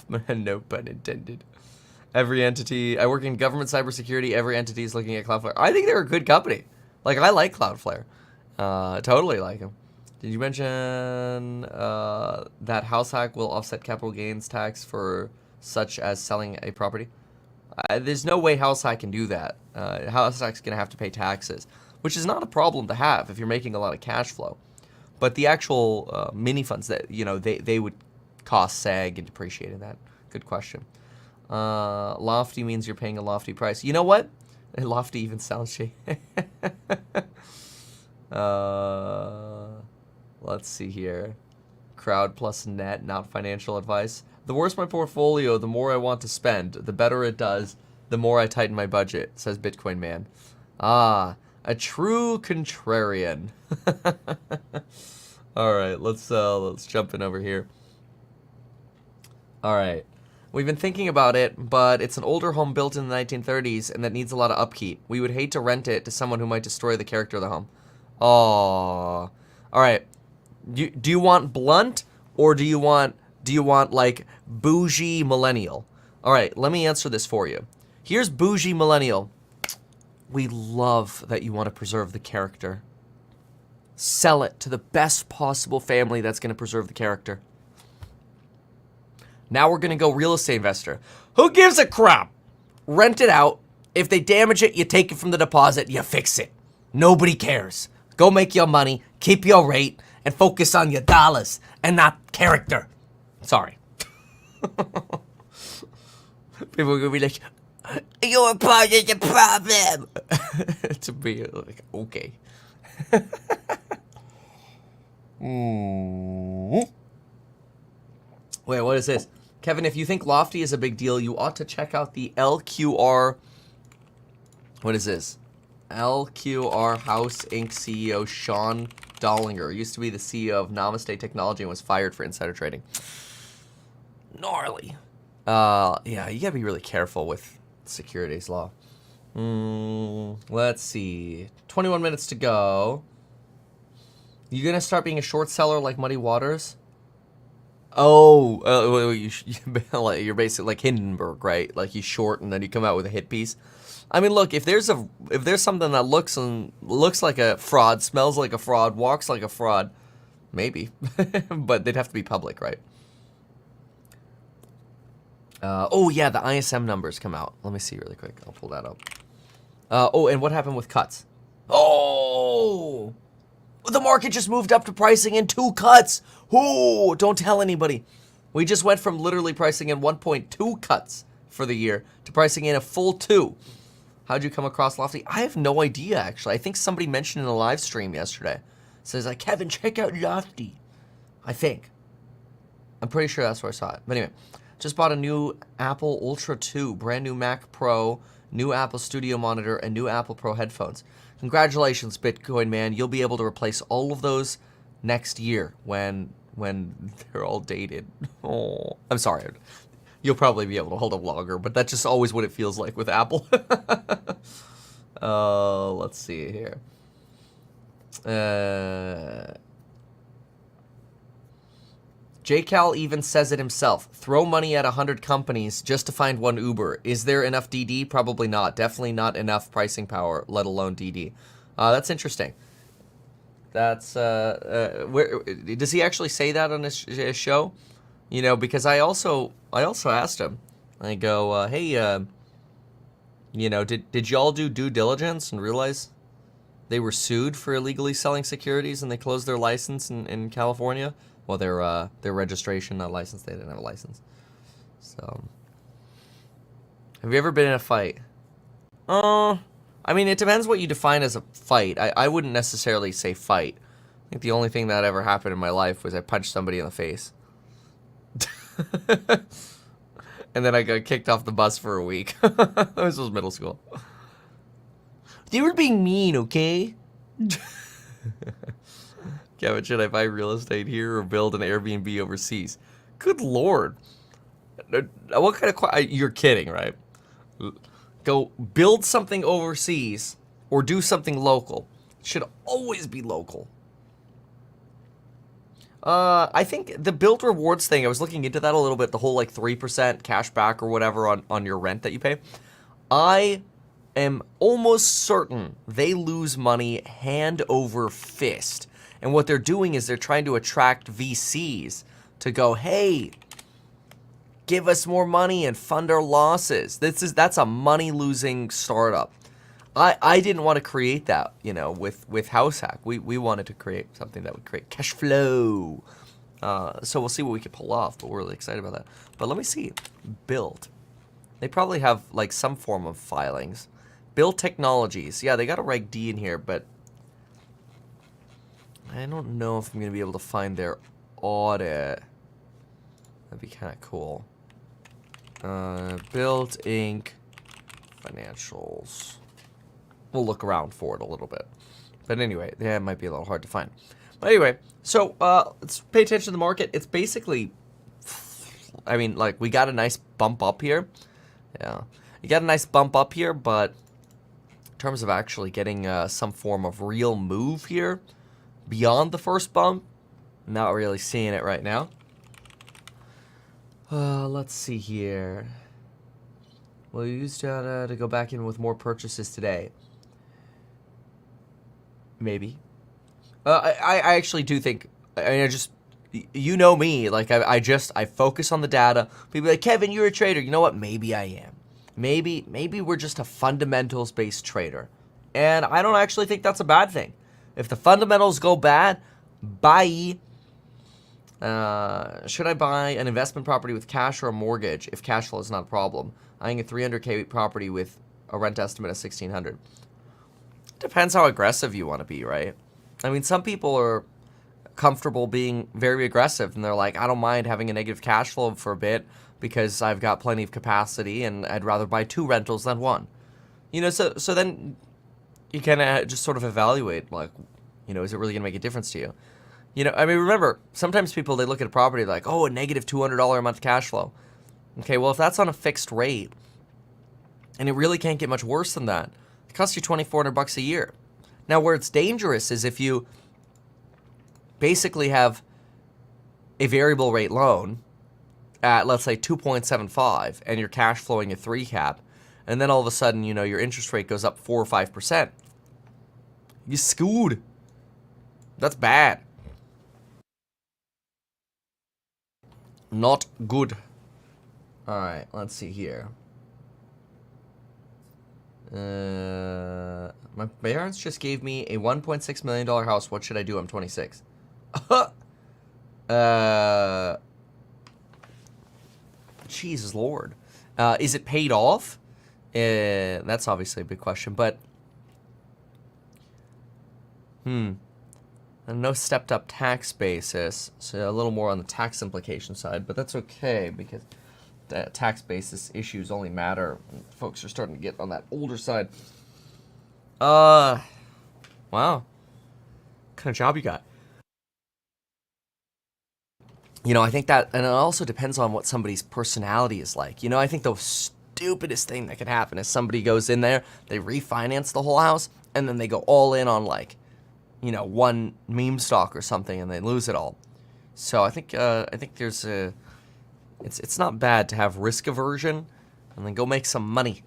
No pun intended. Every entity, I work in government cybersecurity. Every entity is looking at Cloudflare. I think they're a good company. I like Cloudflare. Totally like them. Did you mention that house hack will offset capital gains tax for such as selling a property? There's no way house hack can do that. House hack's gonna have to pay taxes. which is not a problem to have if you're making a lot of cash flow. But the actual mini funds that, you know, they would cost sag and depreciate in that. Good question. Lofty means you're paying a lofty price. You know what? Lofty even sounds shady. Let's see here. Crowd plus net, not financial advice. The worse my portfolio, the more I want to spend. The better it does, the more I tighten my budget, says Bitcoin Man. Ah, a true contrarian. All right, let's jump in over here. All right. We've been thinking about it, but it's an older home built in the 1930s and that needs a lot of upkeep. We would hate to rent it to someone who might destroy the character of the home. Oh. All right. Do you want blunt or do you want like bougie millennial? All right, let me answer this for you. Here's bougie millennial. We love that you want to preserve the character. Sell it to the best possible family that's going to preserve the character. Now we're going to go real estate investor. Who gives a crap? Rent it out. If they damage it, you take it from the deposit, you fix it. Nobody cares. Go make your money, keep your rate, and focus on your dollars and not character. Sorry. People are going to be like, you're part of the problem. To be like, okay. Wait, what is this? Kevin, if you think Lofty is a big deal, you ought to check out the LQR. What is this? LQR House Inc. CEO Sean Dollinger used to be the CEO of Namaste Technology and was fired for insider trading. Gnarly. Yeah, you gotta be really careful with securities law. Let's see. 21 minutes to go. You gonna start being a short seller like Muddy Waters? Oh, you're basically like Hindenburg, right? Like you short and then you come out with a hit piece. I mean, look, if there's something that looks like a fraud, smells like a fraud, walks like a fraud, maybe, but they'd have to be public, right? Oh yeah, the ISM numbers come out. Let me see really quick. I'll pull that up. Oh, and what happened with cuts? Oh, the market just moved up to pricing in 2 cuts. Oh, don't tell anybody. We just went from literally pricing in 1.2 cuts for the year to pricing in a full 2. How'd you come across Lofty? I have no idea, actually. I think somebody mentioned in a live stream yesterday. Says, like, Kevin, check out Lofty. I think. I'm pretty sure that's where I saw it. But anyway, just bought a new Apple Ultra 2, brand new Mac Pro, new Apple Studio monitor, and new Apple Pro headphones. Congratulations, Bitcoin Man. You'll be able to replace all of those next year when they're all dated. Oh, I'm sorry. You'll probably be able to hold up longer, but that's just always what it feels like with Apple. Let's see here. JCal even says it himself. Throw money at 100 companies just to find one Uber. Is there enough DD? Probably not. Definitely not enough pricing power, let alone DD. That's interesting. That's where does he actually say that on his show? You know, because I also asked him. I go, hey, you know, did y'all do due diligence and realize they were sued for illegally selling securities and they closed their license in California? Well, their registration, not license. They didn't have a license. So, have you ever been in a fight? I mean, it depends what you define as a fight. I wouldn't necessarily say fight. I think the only thing that ever happened in my life was I punched somebody in the face. And then I got kicked off the bus for a week. This was middle school. They were being mean, okay? Kevin, should I buy real estate here or build an Airbnb overseas? Good Lord. What kind of... You're kidding, right? Go build something overseas or do something local. It should always be local. I think the build rewards thing, I was looking into that a little bit, the whole like 3% cash back or whatever on your rent that you pay. I am almost certain they lose money hand over fist. And what they're doing is they're trying to attract VCs to go, hey, give us more money and fund our losses. That's a money-losing startup. I didn't want to create that, you know, with House Hack. We wanted to create something that would create cash flow. So we'll see what we can pull off, but we're really excited about that. But let me see. Build. They probably have, like, some form of filings. Build Technologies. Yeah, they got a Reg D in here, but I don't know if I'm going to be able to find their audit. That'd be kind of cool. Build Inc. Financials. We'll look around for it a little bit. But anyway, yeah, it might be a little hard to find. But anyway, so let's pay attention to the market. It's basically, I mean, like, we got a nice bump up here. Yeah. You got a nice bump up here, but in terms of actually getting some form of real move here beyond the first bump, not really seeing it right now. Let's see here. We'll use data to go back in with more purchases today. Maybe. I actually do think, I mean, you know me, like, I focus on the data. People are like, Kevin, you're a trader. You know what? Maybe I am. Maybe we're just a fundamentals-based trader. And I don't actually think that's a bad thing. If the fundamentals go bad, bye. Should I buy an investment property with cash or a mortgage if cash flow is not a problem? Buying a 300K property with a rent estimate of 1,600. Depends how aggressive you want to be, right? I mean, some people are comfortable being very aggressive, and they're like, I don't mind having a negative cash flow for a bit because I've got plenty of capacity, and I'd rather buy 2 rentals than 1. You know, so then you kind of just sort of evaluate, like, you know, is it really going to make a difference to you? You know, I mean, remember, sometimes people, they look at a property like, oh, a negative $200 a month cash flow. Okay, well, if that's on a fixed rate, and it really can't get much worse than that, it costs you $2,400 a year. Now, where it's dangerous is if you basically have a variable rate loan at, let's say, 2.75, and you're cash flowing a 3 cap, and then all of a sudden, you know, your interest rate goes up 4 or 5%. You screwed. That's bad. Not good. All right, let's see here. My parents just gave me a $1.6 million house. What should I do? I'm 26. Jesus Lord. Is it paid off? That's obviously a big question, but no stepped up tax basis, so a little more on the tax implication side, but that's okay because the tax basis issues only matter when folks are starting to get on that older side. Wow. What kind of job you got? You know, I think that, and it also depends on what somebody's personality is like. You know, I think the stupidest thing that could happen is somebody goes in there, they refinance the whole house, and then they go all in on, like, you know, one meme stock or something, and they lose it all. So I think there's a, it's not bad to have risk aversion, and then go make some money.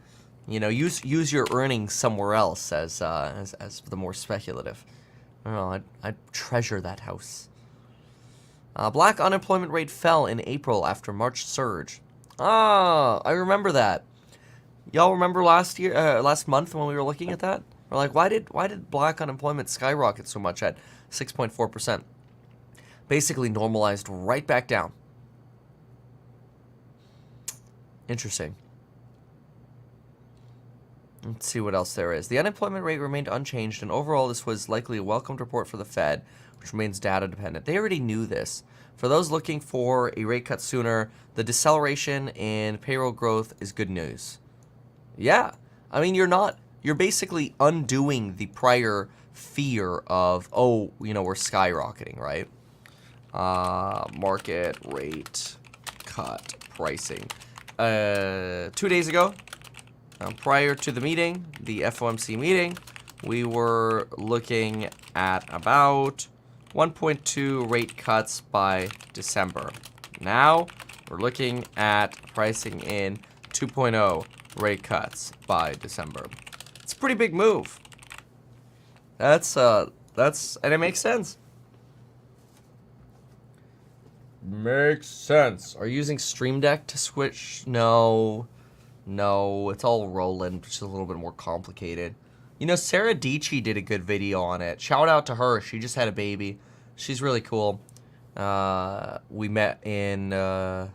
You know, use your earnings somewhere else as the more speculative. I don't know. I'd treasure that house. Black unemployment rate fell in April after March surge. Ah, I remember that. Y'all remember last month when we were looking at that? We're like, why did black unemployment skyrocket so much at 6.4%? Basically normalized right back down. Interesting. Let's see what else there is. The unemployment rate remained unchanged, and overall this was likely a welcomed report for the Fed, which remains data dependent. They already knew this. For those looking for a rate cut sooner, the deceleration in payroll growth is good news. Yeah. I mean, you're basically undoing the prior fear of, oh, you know, we're skyrocketing, right? Market rate cut pricing. 2 days ago, prior to the meeting, the FOMC meeting, we were looking at about 1.2 rate cuts by December. Now, we're looking at pricing in 2.0 rate cuts by December. It's a pretty big move. And it makes sense. Makes sense. Are you using Stream Deck to switch? No, it's all Roland, which is a little bit more complicated. You know, Sarah Dietschy did a good video on it. Shout out to her. She just had a baby. She's really cool. We met in, where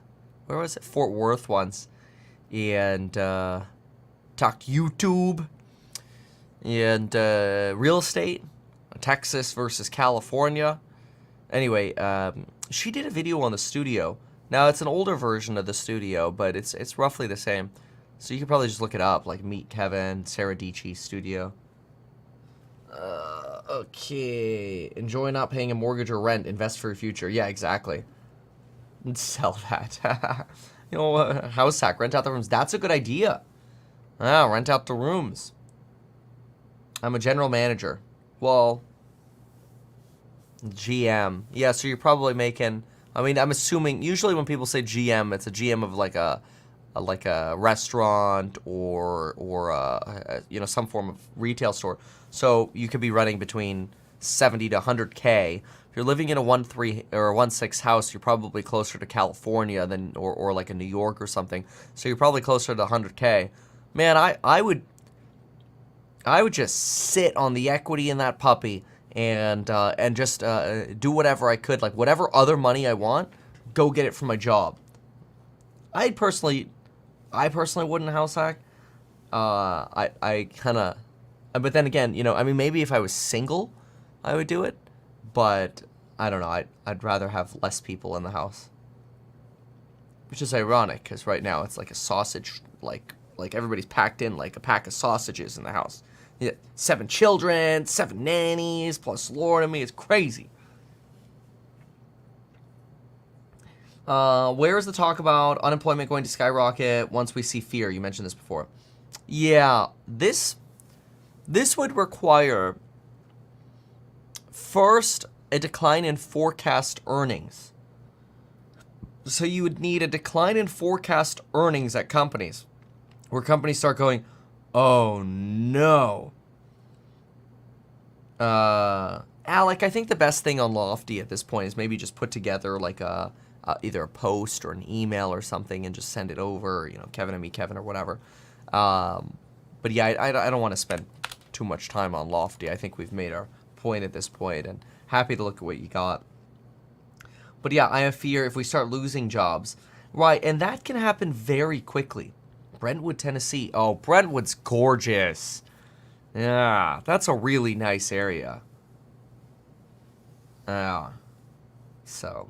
was it? Fort Worth once. And talked YouTube. And real estate. Texas versus California. Anyway, she did a video on the studio. Now, it's an older version of the studio, but it's roughly the same. So you could probably just look it up, like Meet Kevin, Sarah Dietschy studio. Okay. Enjoy not paying a mortgage or rent. Invest for your future. Yeah, exactly. Sell that. You know, house hack. Rent out the rooms. That's a good idea. Rent out the rooms. I'm a general manager. Well, GM. Yeah, so you're probably making... I mean, I'm assuming... Usually when people say GM, it's a GM of like a restaurant or you know, some form of retail store. So you could be running between 70 to 100K. If you're living in a 1.3 or a 1.6 house, you're probably closer to California than or like a New York or something. So you're probably closer to 100K. Man, I would just sit on the equity in that puppy and just do whatever I could, like whatever other money I want, go get it from my job. I personally wouldn't house hack. I kind of, but then again, you know, I mean, maybe if I was single, I would do it, but I don't know. I'd rather have less people in the house, which is ironic because right now it's like a sausage, like everybody's packed in like a pack of sausages in the house. Yeah, 7 children, 7 nannies, plus Lord and me. It's crazy. Where is the talk about unemployment going to skyrocket once we see fear? You mentioned this before. Yeah, this would require first a decline in forecast earnings. So you would need a decline in forecast earnings at companies, where companies start going, oh no. Alec, I think the best thing on Lofty at this point is maybe just put together like a either a post or an email or something and just send it over, you know, Kevin and me, Kevin, or whatever. But yeah, I don't want to spend too much time on Lofty. I think we've made our point at this point, and happy to look at what you got. But yeah, I have fear if we start losing jobs. Right, and that can happen very quickly. Brentwood, Tennessee. Oh, Brentwood's gorgeous. Yeah, that's a really nice area. Yeah. So.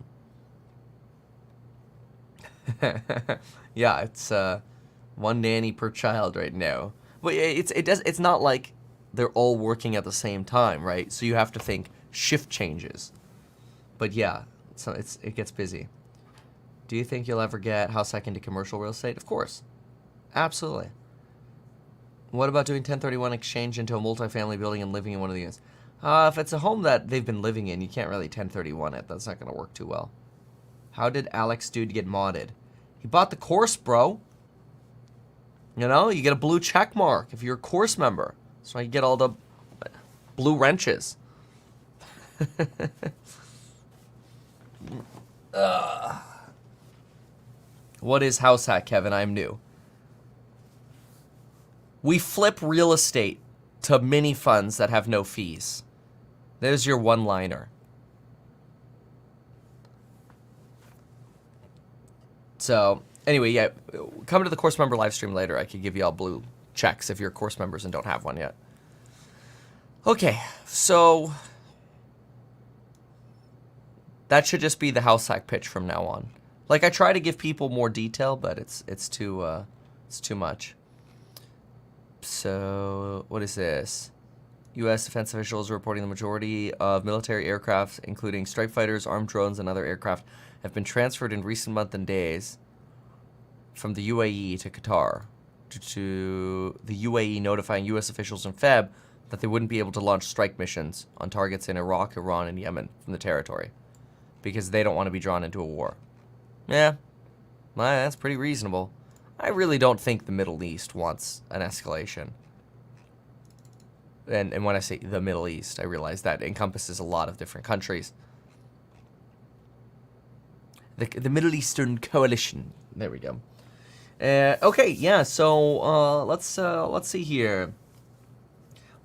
Yeah, it's 1 nanny per child right now. But it's not like they're all working at the same time, right? So you have to think shift changes. But yeah, so it gets busy. Do you think you'll ever get house hack into commercial real estate? Of course. Absolutely. What about doing 1031 exchange into a multifamily building and living in one of the units? If it's a home that they've been living in, you can't really 1031 it. That's not going to work too well. How did Alex Dude get modded? He bought the course, bro. You know, you get a blue check mark if you're a course member. So you get all the blue wrenches. What is house hack, Kevin? I'm new. We flip real estate to mini funds that have no fees. There's your one-liner. So, anyway, yeah, come to the course member live stream later. I could give you all blue checks if you're course members and don't have one yet. Okay, so that should just be the house hack pitch from now on. Like, I try to give people more detail, but it's too much. So, what is this? U.S. defense officials are reporting the majority of military aircraft, including strike fighters, armed drones, and other aircraft, have been transferred in recent months and days from the UAE to Qatar, due to the UAE notifying U.S. officials in Feb that they wouldn't be able to launch strike missions on targets in Iraq, Iran, and Yemen from the territory, because they don't want to be drawn into a war. Yeah, well, that's pretty reasonable. I really don't think the Middle East wants an escalation. And when I say the Middle East, I realize that encompasses a lot of different countries. The Middle Eastern Coalition. There we go. Okay, yeah. So let's see here.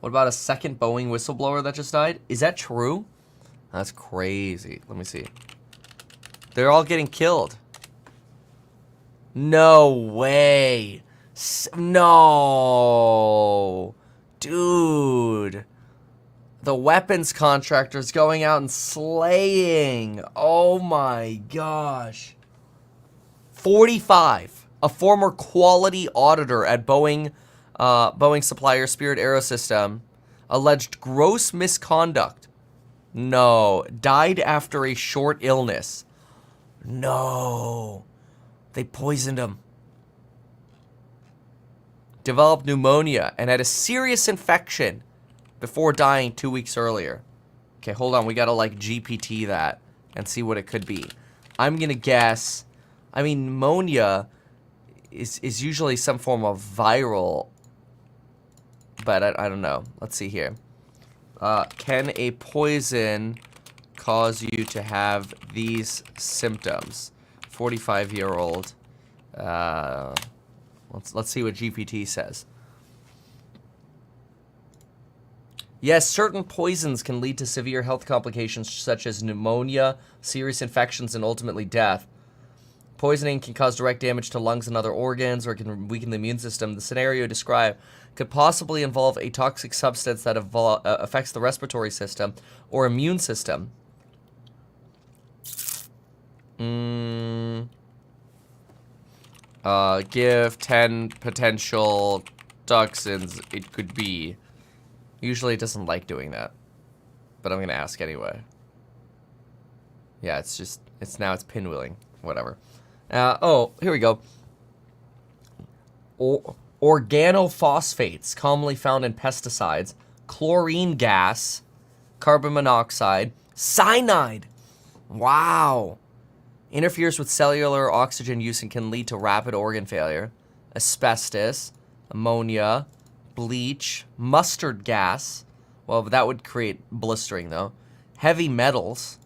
What about a second Boeing whistleblower that just died? Is that true? That's crazy. Let me see. They're all getting killed. No way. No. Dude. The weapons contractor's going out and slaying. Oh my gosh. 45. A former quality auditor at Boeing supplier Spirit Aerosystem alleged gross misconduct. No. Died after a short illness. No. They poisoned him. Developed pneumonia and had a serious infection before dying 2 weeks earlier. Okay, hold on. We gotta, like, GPT that and see what it could be. I'm gonna guess... I mean, pneumonia is usually some form of viral... But I don't know. Let's see here. Can a poison cause you to have these symptoms? 45-year-old. Let's see what GPT says. Yes, certain poisons can lead to severe health complications such as pneumonia, serious infections, and ultimately death. Poisoning can cause direct damage to lungs and other organs, or it can weaken the immune system. The scenario described could possibly involve a toxic substance that affects the respiratory system or immune system. Give 10 potential toxins it could be. Usually it doesn't like doing that, but I'm gonna ask anyway. Yeah, it's pinwheeling. Whatever. Oh, here we go. Organophosphates, commonly found in pesticides, chlorine gas, carbon monoxide, cyanide. Wow. Interferes with cellular oxygen use and can lead to rapid organ failure. Asbestos, ammonia, bleach, mustard gas. Well, that would create blistering, though. Heavy metals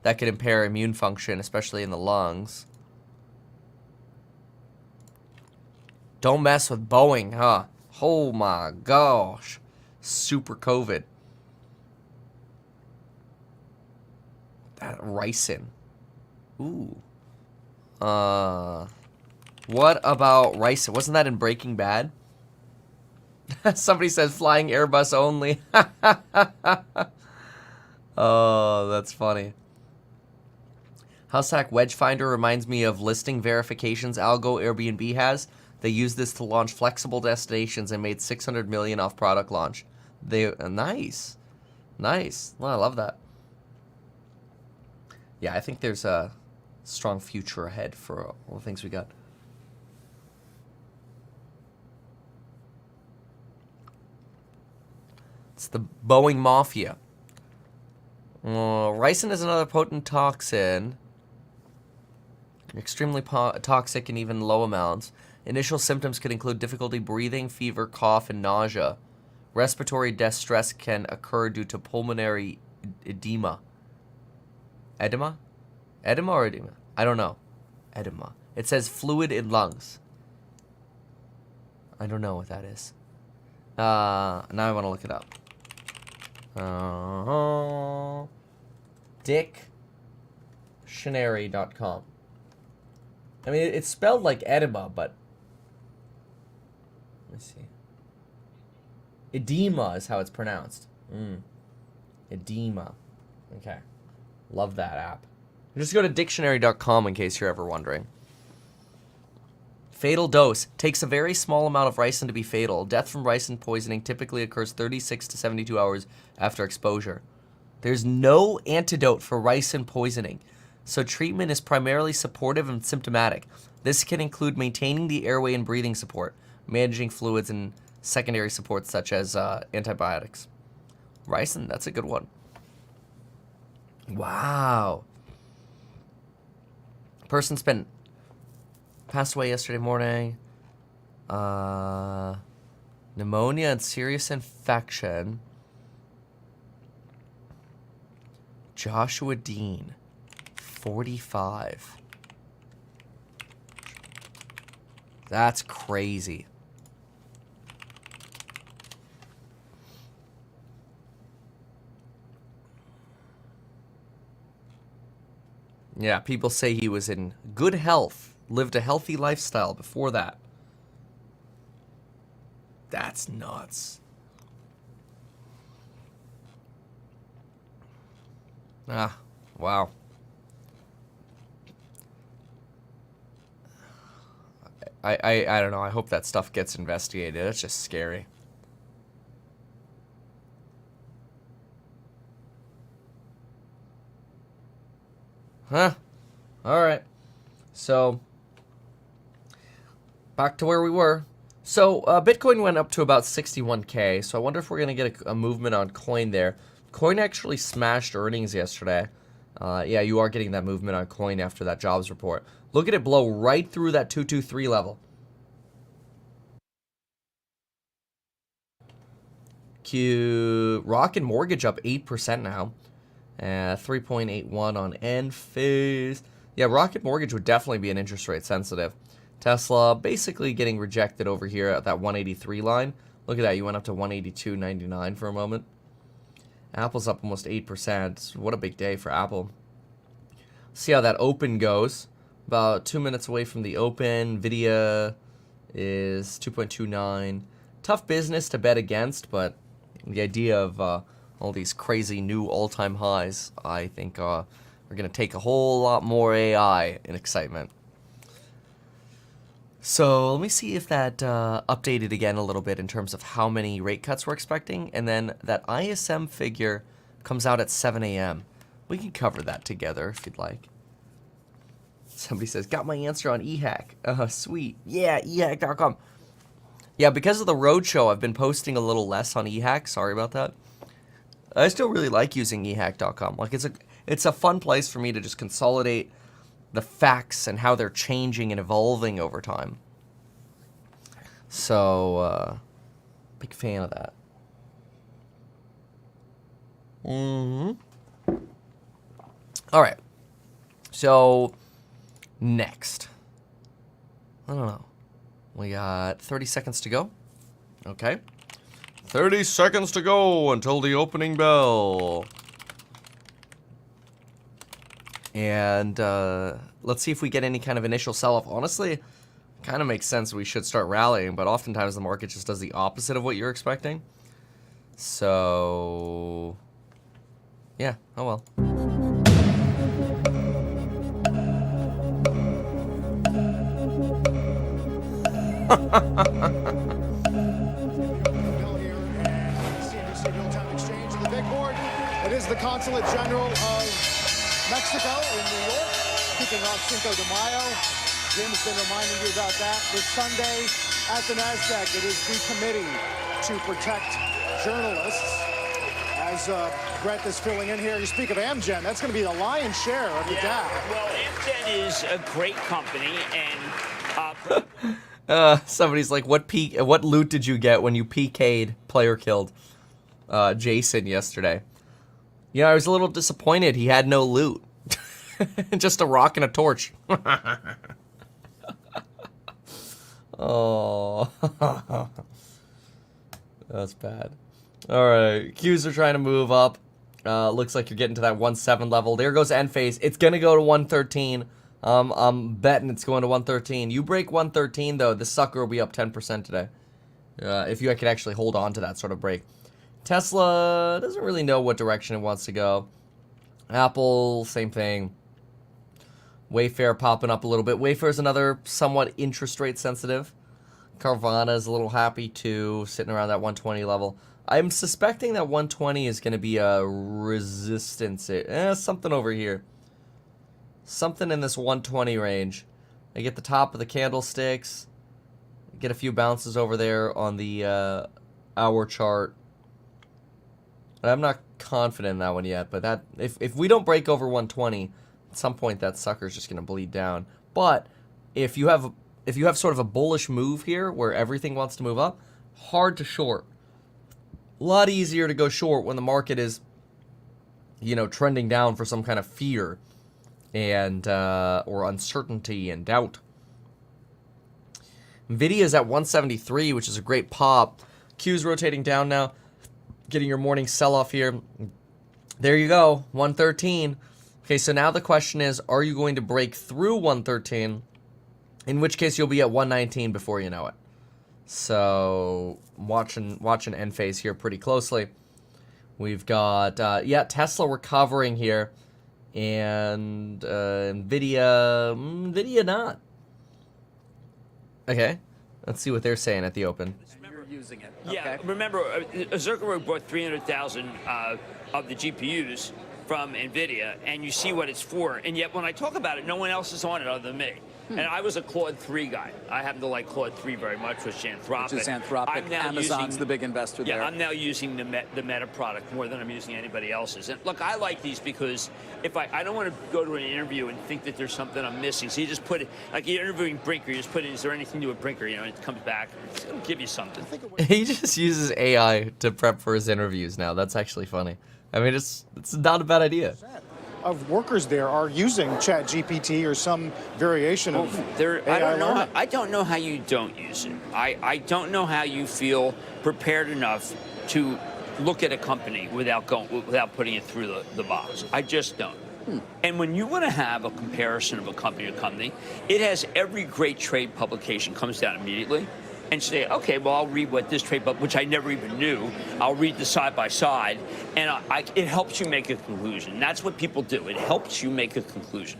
that could impair immune function, especially in the lungs. Don't mess with Boeing, huh? Oh my gosh. Super COVID. That ricin. Ooh. What about ricin? Wasn't that in Breaking Bad? Somebody says flying Airbus only. Oh, that's funny. Househack Wedge Finder reminds me of listing verifications algo Airbnb has. They used this to launch flexible destinations and made $600 million off product launch. Nice. Nice. Well, I love that. Yeah, I think there's a strong future ahead for all the things we got. It's the Boeing Mafia. Ricin is another potent toxin. Extremely toxic in even low amounts. Initial symptoms could include difficulty breathing, fever, cough, and nausea. Respiratory distress can occur due to pulmonary edema. Edema? Edema or edema? I don't know. Edema. It says fluid in lungs. I don't know what that is. Now I want to look it up. Dictionary.com. I mean, it's spelled like edema, but... Let me see. Edema is how it's pronounced. Edema. Okay. Love that app. Just go to dictionary.com in case you're ever wondering. Fatal dose. Takes a very small amount of ricin to be fatal. Death from ricin poisoning typically occurs 36 to 72 hours after exposure. There's no antidote for ricin poisoning, so treatment is primarily supportive and symptomatic. This can include maintaining the airway and breathing support, managing fluids, and secondary supports such as antibiotics. Ricin, that's a good one. Wow. Person passed away yesterday morning. Pneumonia and serious infection. Joshua Dean, 45. That's crazy. Yeah, people say he was in good health, lived a healthy lifestyle before that. That's nuts. Ah, wow. I don't know. I hope that stuff gets investigated. That's just scary. Huh. All right. So, back to where we were. So, Bitcoin went up to about 61K. So, I wonder if we're going to get a movement on coin there. Coin actually smashed earnings yesterday. Yeah, you are getting that movement on coin after that jobs report. Look at it blow right through that 223 level. Rocket Mortgage up 8% now. 3.81 on end phase. Yeah, Rocket Mortgage would definitely be an interest rate sensitive. Tesla basically getting rejected over here at that 183 line. Look at that, you went up to 182.99 for a moment. Apple's up almost 8%. What a big day for Apple. See how that open goes. About 2 minutes away from the open. Nvidia is 2.29. Tough business to bet against, but the idea of all these crazy new all-time highs, I think we're going to take a whole lot more AI in excitement. So let me see if that updated again a little bit in terms of how many rate cuts we're expecting. And then that ISM figure comes out at 7 a.m. We can cover that together if you'd like. Somebody says, got my answer on eHack. Sweet. Yeah, eHack.com. Yeah, because of the roadshow, I've been posting a little less on eHack. Sorry about that. I still really like using eHack.com. Like, it's a fun place for me to just consolidate the facts and how they're changing and evolving over time. So, big fan of that. All right. So, next. I don't know. We got 30 seconds to go. Okay. 30 seconds to go until the opening bell. And let's see if we get any kind of initial sell-off. Honestly, kind of makes sense we should start rallying, but oftentimes the market just does the opposite of what you're expecting. So, yeah, oh well. It is the Consulate General of Mexico in New York, kicking off Cinco de Mayo. Jim's been reminding you about that. This Sunday at the NASDAQ, it is the Committee to Protect Journalists. As Brett is filling in here, you speak of Amgen, that's going to be the lion's share of the Dow. Well, Amgen is a great company, and Somebody's like, what loot did you get when you PK'd player killed Jason yesterday? Yeah, I was a little disappointed he had no loot. Just a rock and a torch. Oh. That's bad. All right, Qs are trying to move up. Looks like you're getting to that 1.7 level. There goes end phase. It's going to go to 113. I'm betting it's going to 113. You break 113, though, this sucker will be up 10% today. If you could actually hold on to that sort of break. Tesla doesn't really know what direction it wants to go. Apple, same thing. Wayfair popping up a little bit. Wayfair is another somewhat interest rate sensitive. Carvana is a little happy too, sitting around that 120 level. I'm suspecting that 120 is going to be a resistance. Something over here. Something in this 120 range. I get the top of the candlesticks. Get a few bounces over there on the hour chart. I'm not confident in that one yet, but that if we don't break over 120, at some point that sucker's just going to bleed down. But if you have sort of a bullish move here where everything wants to move up, hard to short. A lot easier to go short when the market is, trending down for some kind of fear and or uncertainty and doubt. Nvidia is at 173, which is a great pop. Q's rotating down now. Getting your morning sell-off here. There you go, 113. Okay, so now the question is, are you going to break through 113? In which case you'll be at 119 before you know it. So watching end phase here pretty closely. We've got Tesla recovering here, and Nvidia not. Okay, let's see what they're saying at the open. You're using it. Yeah, Okay. remember, Zuckerberg bought 300,000 of the GPUs from NVIDIA, and you see what it's for. And yet, when I talk about it, no one else is on it other than me. And I was a Claude 3 guy. I happen to like Claude 3 very much, which is Anthropic. Which is Anthropic. I'm now Amazon's the big investor there. Yeah, I'm now using the Meta product more than I'm using anybody else's. And look, I like these because if I don't want to go to an interview and think that there's something I'm missing. So you just put it, like you're interviewing Brinker, you just put in, is there anything to do with Brinker? You know, it comes back, it'll give you something. He just uses AI to prep for his interviews now. That's actually funny. I mean, it's not a bad idea. Of workers there are using ChatGPT or some variation of AI learning. I don't know how you don't use it. I don't know how you feel prepared enough to look at a company without putting it through the box. I just don't. And when you want to have a comparison of a company to company, it has every great trade publication comes down immediately and say, okay, well, I'll read what this trade, which I never even knew. I'll read the side by side, and it helps you make a conclusion. That's what people do. It helps you make a conclusion.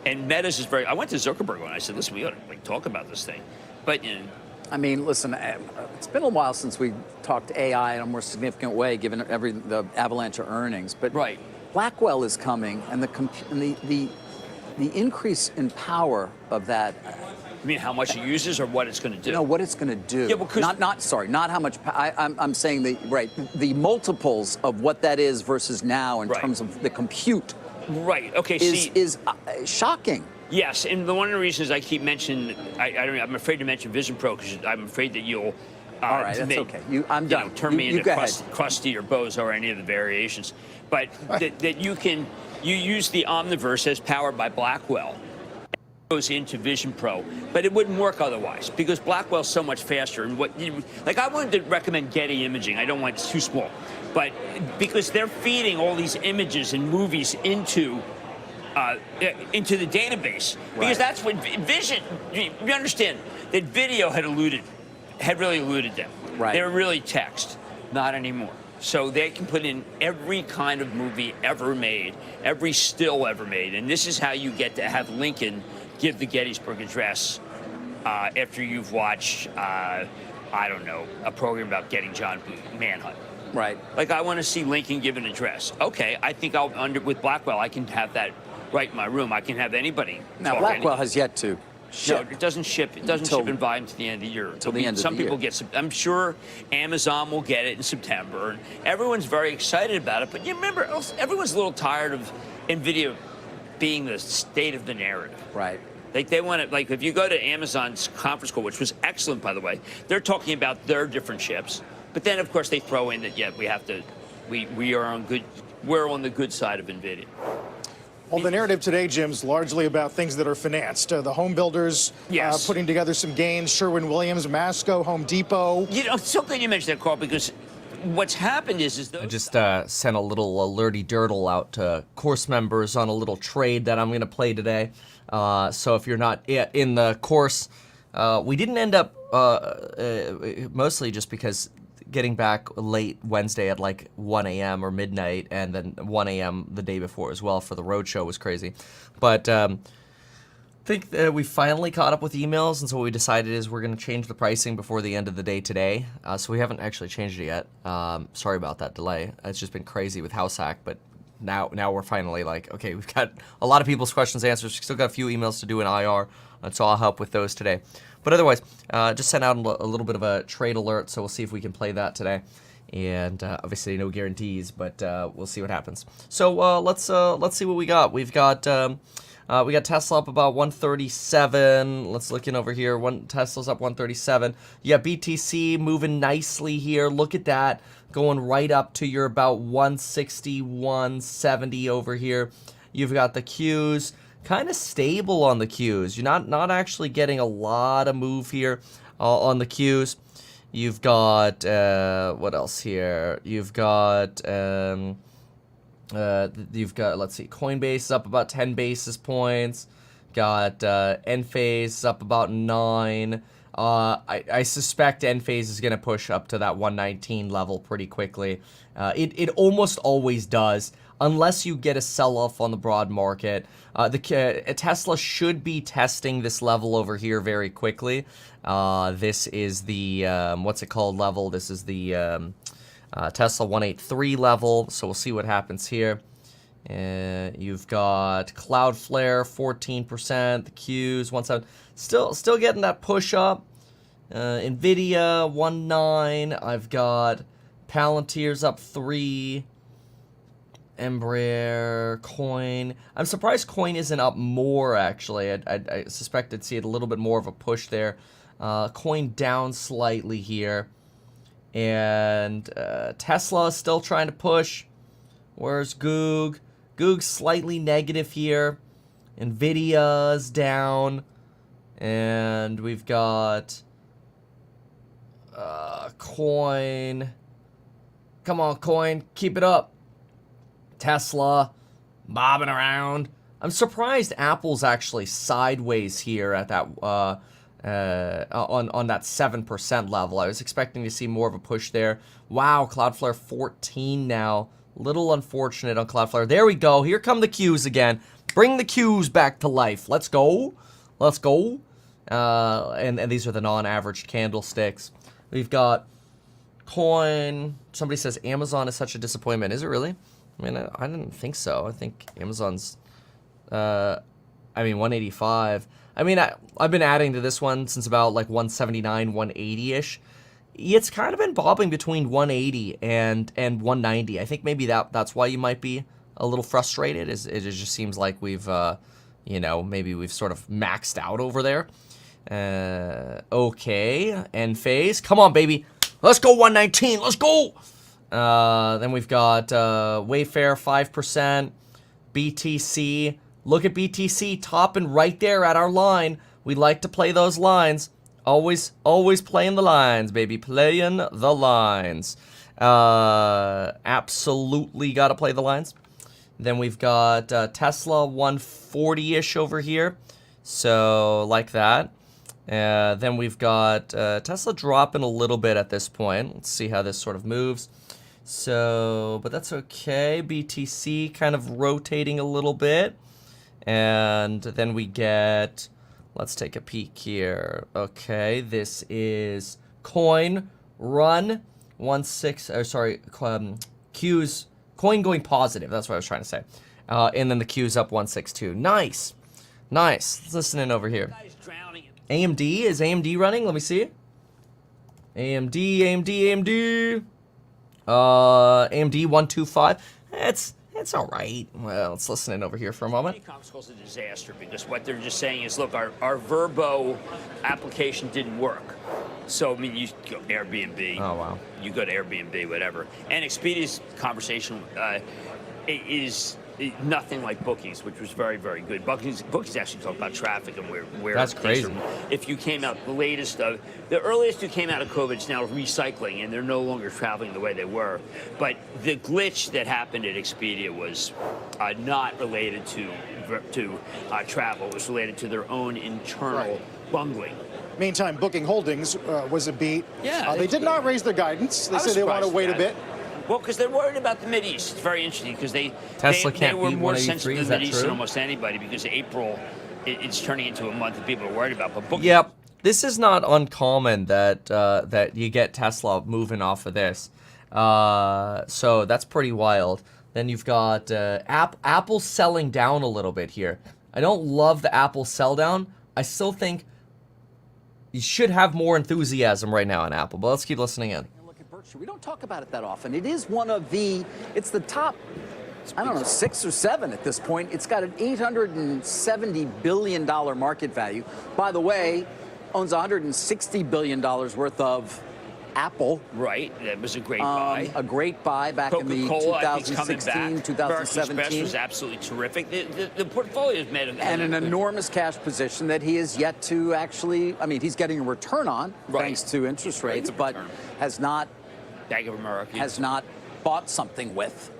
And Meta's is very. I went to Zuckerberg and I said, listen, we ought to talk about this thing. But you know, I mean, listen, it's been a while since we talked AI in a more significant way, given the avalanche of earnings. But right. Blackwell is coming, and the increase in power of that. You mean how much it uses or what it's going to do? No, what it's going to do. Yeah, because not how much. I'm saying the multiples of what that is versus now in terms of the compute. Right. Okay. Is shocking. Yes, and one of the reasons I keep mentioning, I'm afraid to mention Vision Pro because I'm afraid that you'll. All right, that's okay. I'm done. Turn me into Krusty or Bozo or any of the variations, but that you use the Omniverse as powered by Blackwell. Goes into Vision Pro, but it wouldn't work otherwise because Blackwell's so much faster. And I wanted to recommend Getty Imaging. I don't want it's too small, but because they're feeding all these images and movies into the database, because that's what Vision. You understand that video had really eluded them. Right. They were really text, not anymore. So they can put in every kind of movie ever made, every still ever made, and this is how you get to have Lincoln give the Gettysburg Address after you've watched, I don't know, a program about getting John Manhunt. Right. Like, I want to see Lincoln give an address. Okay, I think with Blackwell, I can have that right in my room. I can have anybody. Now, Blackwell has yet to ship. No, it doesn't ship. It doesn't ship in volume to the end of the year. Until the end of the year. Some people get. I'm sure Amazon will get it in September, and everyone's very excited about it. But you remember, everyone's a little tired of NVIDIA being the state of the narrative. Right. Like they want to, like if you go to Amazon's conference call, which was excellent, by the way, they're talking about their different chips. But then, of course, they throw in that, we're on the good side of NVIDIA. Well, the narrative today, Jim's largely about things that are financed. The home builders putting together some gains, Sherwin-Williams, Masco, Home Depot. You know, it's so good you mentioned that, Carl, because what's happened is I just sent a little alerty dirtle out to course members on a little trade that I'm going to play today. So if you're not in the course, we didn't end up mostly just because getting back late Wednesday at like 1 a.m. or midnight, and then 1 a.m. the day before as well for the road show was crazy. But I think we finally caught up with emails, and so what we decided is we're going to change the pricing before the end of the day today. So we haven't actually changed it yet. Sorry about that delay. It's just been crazy with House Hack, but now we're finally like, okay, we've got a lot of people's questions answered. We still got a few emails to do in IR, and so I'll help with those today. But otherwise, just sent out a little bit of a trade alert, so we'll see if we can play that today. And obviously, no guarantees, but we'll see what happens. So let's see what we got. We got Tesla up about 137. Let's look in over here. Tesla's up 137. You got BTC moving nicely here. Look at that, going right up to your about 160, 170 over here. You've got the Qs. Kind of stable on the Qs. You're not actually getting a lot of move here on the Qs. You've got what else here? You've got You've got, let's see, Coinbase is up about 10 basis points. Got Enphase up about 9. I suspect Enphase is going to push up to that 119 level pretty quickly. It almost always does, unless you get a sell-off on the broad market. Tesla should be testing this level over here very quickly. This is the, what's it called level? This is the Tesla 183 level, so we'll see what happens here. You've got Cloudflare 14%, the Qs 1.7, still getting that push up. Nvidia 1.9. I've got Palantir's up 3. Embraer, Coin. I'm surprised Coin isn't up more, actually. I suspect I'd see it a little bit more of a push there. Coin down slightly here. And Tesla is still trying to push. Where's Goog? Goog's slightly negative here. Nvidia's down. And we've got Coin. Come on, Coin. Keep it up. Tesla bobbing around. I'm surprised Apple's actually sideways here at that on that 7% level. I was expecting to see more of a push there. Wow, Cloudflare 14 now. Little unfortunate on Cloudflare. There we go. Here come the Qs again. Bring the Qs back to life. Let's go. Let's go. And these are the non-averaged candlesticks. We've got Coin. Somebody says Amazon is such a disappointment. Is it really? I mean, I didn't think so. I think Amazon's, 185. I mean, I've been adding to this one since about like 179, 180-ish. It's kind of been bobbing between 180 and 190. I think maybe that's why you might be a little frustrated. It just seems like we've, maybe we've sort of maxed out over there. Okay, Enphase. Come on, baby. Let's go 119. Let's go. Then we've got Wayfair 5%, BTC. Look at BTC topping right there at our line. We like to play those lines. Always playing the lines, baby. Playing the lines. Absolutely got to play the lines. Then we've got Tesla 140-ish over here. So like that. Then we've got Tesla dropping a little bit at this point. Let's see how this sort of moves. So, but that's okay. BTC kind of rotating a little bit. And then we get, let's take a peek here. Okay, this is Coin Run 16, Q's, Coin going positive. That's what I was trying to say. And then the Q's up 162. Nice. Nice. Let's listen in over here. AMD, is AMD running? Let me see. AMD 125. It's all right. Well, let's listen in over here for a moment. Comms calls a disaster because what they're just saying is, look, our Verbo application didn't work. So, I mean, you go Airbnb. Oh, wow. You go to Airbnb, whatever. And Expedia's conversation is nothing like Booking's, which was very, very good. Booking's actually talked about traffic and where that's crazy. If you came out the earliest you came out of COVID is now recycling, and they're no longer traveling the way they were. But the glitch that happened at Expedia was not related to travel. It was related to their own internal bungling. Meantime, Booking Holdings was a beat. Yeah, they did not raise their guidance. They said they want to wait a bit. Well, because they're worried about the Mideast. It's very interesting because they were more sensitive to the Mideast than almost anybody because April, it's turning into a month that people are worried about. But Booking, yep, this is not uncommon that you get Tesla moving off of this. So that's pretty wild. Then you've got Apple selling down a little bit here. I don't love the Apple sell down. I still think you should have more enthusiasm right now on Apple. But let's keep listening in. We don't talk about it that often. It is it's the top, I don't know, 6 or 7 at this point. It's got an $870 billion market value. By the way, owns $160 billion worth of Apple. Right, that was a great buy. A great buy back in the 2016, 2017. Express was absolutely terrific. The portfolio is made of and an enormous cash position that he is yet to actually, he's getting a return on thanks to interest rates, but has not Bank of America has not bought something with.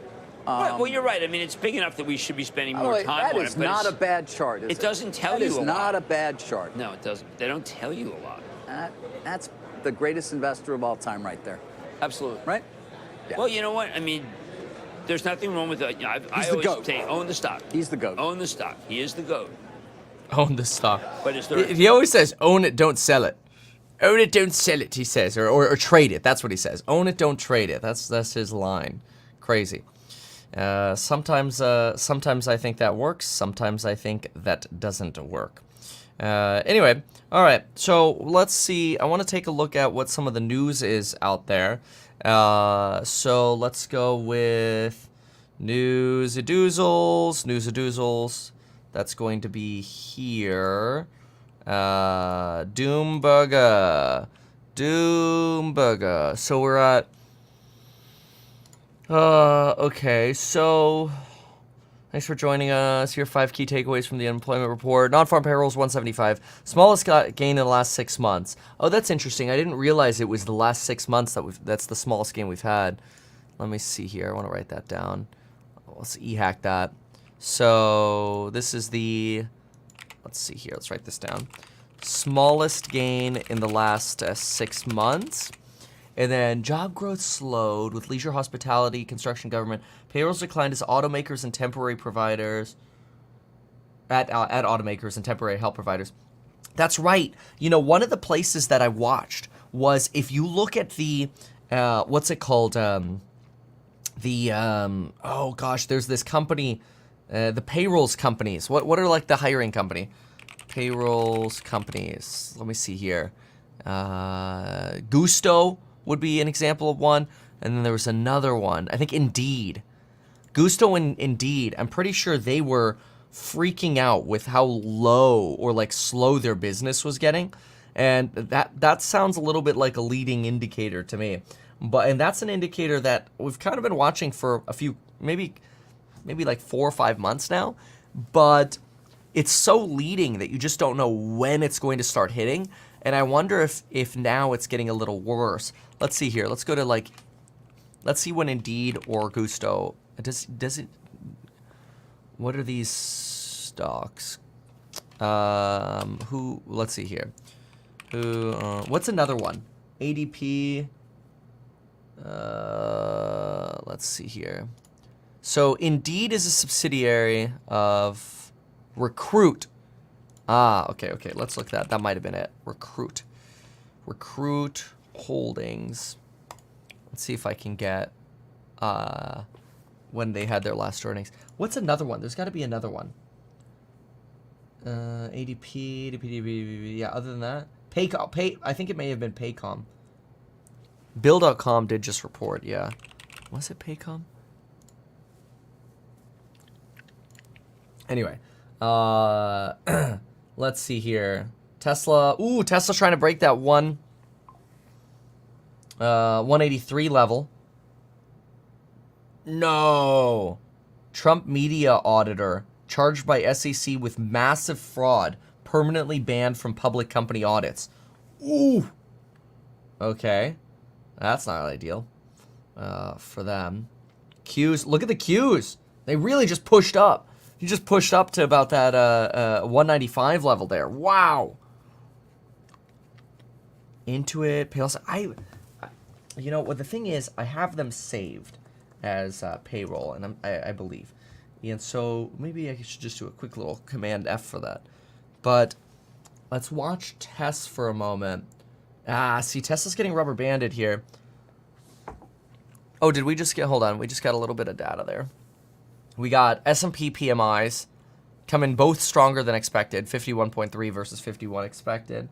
Well, you're right. I mean, it's big enough that we should be spending By the more way, time that on is it. But not a bad chart, is it? It doesn't tell That you is a lot. not a bad chart. No, it doesn't. They don't tell you a lot. That's the greatest investor of all time right there. Absolutely. Right? Yeah. Well, you know what? I mean, there's nothing wrong with it. I He's the always GOAT. say own the stock. He's the GOAT. Own the stock. He is the GOAT. Own the stock. But is there... He always says, own it, don't sell it. Own it, don't sell it, he says. Or trade it. That's what he says. Own it, don't trade it. That's his line. Crazy. Sometimes I think that works. Sometimes I think that doesn't work. Anyway, all right. So let's see. I want to take a look at what some of the news is out there. So let's go with news-a-doozles. That's going to be here. Doomburger. So we're at... okay, so... Thanks for joining us. Here are 5 key takeaways from the unemployment report. Non-farm payrolls 175. Smallest gain in the last 6 months. Oh, that's interesting. I didn't realize it was the last 6 months that's the smallest gain we've had. Let me see here. I want to write that down. Let's e-hack that. So this is the... Let's see here. Let's write this down. Smallest gain in the last 6 months. And then job growth slowed with leisure, hospitality, construction, government. Payrolls declined as automakers and temporary providers at automakers and temporary help providers. That's right. You know, one of the places that I watched was if you look at the what's it called? Oh gosh, there's this company, the payrolls companies. What are like the hiring company? Payrolls companies. Let me see here. Gusto would be an example of one. And then there was another one. I think Indeed. Gusto and Indeed. I'm pretty sure they were freaking out with how low or like slow their business was getting. And that sounds a little bit like a leading indicator to me. And that's an indicator that we've kind of been watching for a few, maybe like 4 or 5 months now. But it's so leading that you just don't know when it's going to start hitting. And I wonder if now it's getting a little worse. Let's see here. Let's go to like, let's see when Indeed or Gusto, does it, what are these stocks? Let's see here. What's another one? ADP. Let's see here. So Indeed is a subsidiary of Recruit. Okay. Let's look at that. That might have been it. Recruit Holdings. Let's see if I can get when they had their last earnings. What's another one? There's got to be another one. ADP. Yeah. Other than that, Paycom. I think it may have been Paycom. Bill.com did just report. Yeah. Was it Paycom? Anyway. Let's see here. Tesla. Ooh, Tesla's trying to break that 183 level. No. Trump media auditor charged by SEC with massive fraud, permanently banned from public company audits. Ooh. Okay. That's not ideal for them. Qs. Look at the Qs. They really just pushed up. You just pushed up to about that 195 level there. Wow. Intuit, Payroll. You know what the thing is? I have them saved as Payroll, and I believe, and so maybe I should just do a quick little Command F for that. But let's watch Tess for a moment. See, Tesla's getting rubber banded here. Oh, did we just get? Hold on, we just got a little bit of data there. We got S&P PMIs come in both stronger than expected, 51.3 versus 51 expected.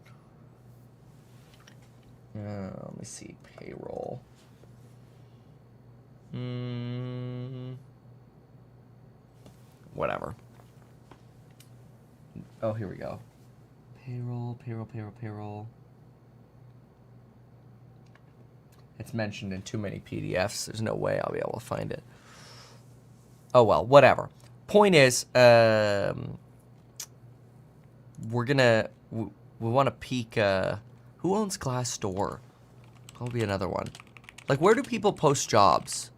Let me see, payroll. Whatever. Oh, here we go. Payroll. It's mentioned in too many PDFs. There's no way I'll be able to find it. Oh, well, whatever. Point is, we want to peek, who owns Glassdoor? That'll be another one. Like, where do people post jobs?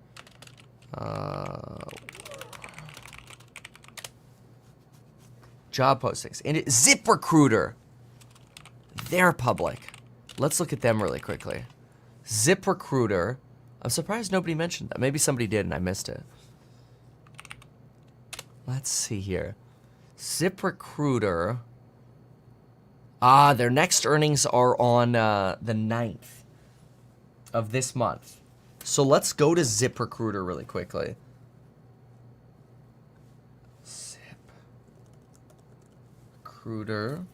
Job postings. And ZipRecruiter. They're public. Let's look at them really quickly. ZipRecruiter. I'm surprised nobody mentioned that. Maybe somebody did and I missed it. Let's see here. ZipRecruiter. Their next earnings are on the 9th of this month. So let's go to ZipRecruiter really quickly. ZipRecruiter.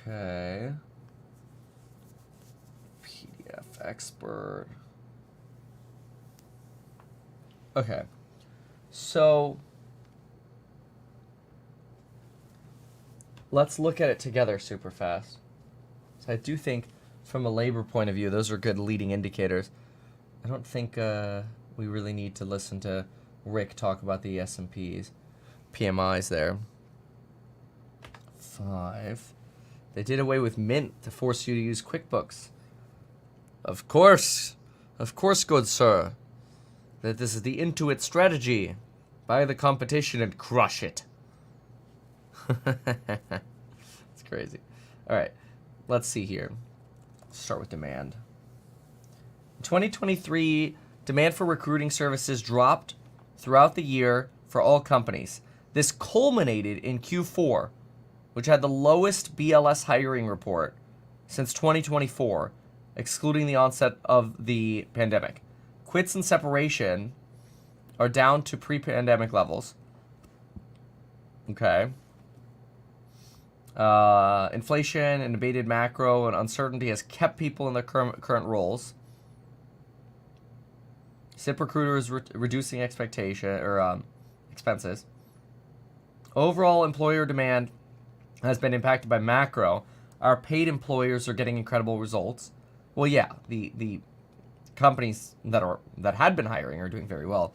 Okay. PDF expert. Okay. So let's look at it together super fast. So I do think from a labor point of view, those are good leading indicators. I don't think we really need to listen to Rick talk about the S&Ps, PMIs there. 5. They did away with Mint to force you to use QuickBooks. Of course, good sir. That this is the Intuit strategy. Buy the competition and crush it. It's crazy. All right, let's see here. Let's start with demand. In 2023, demand for recruiting services dropped throughout the year for all companies. This culminated in Q4, which had the lowest BLS hiring report since 2024, excluding the onset of the pandemic. Quits and separation are down to pre-pandemic levels. Okay. Inflation and abated macro and uncertainty has kept people in their current roles. ZipRecruiter is reducing expenses. Overall employer demand has been impacted by macro. Our paid employers are getting incredible results. Well, yeah, the companies that had been hiring are doing very well.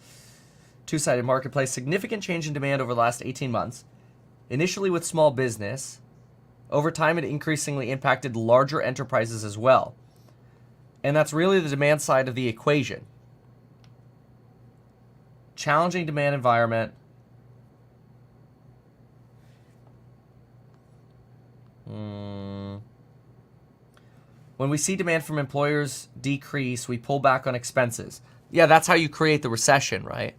Two-sided marketplace, significant change in demand over the last 18 months. Initially with small business, over time it increasingly impacted larger enterprises as well. And that's really the demand side of the equation. Challenging demand environment. When we see demand from employers decrease, we pull back on expenses. Yeah, that's how you create the recession, right?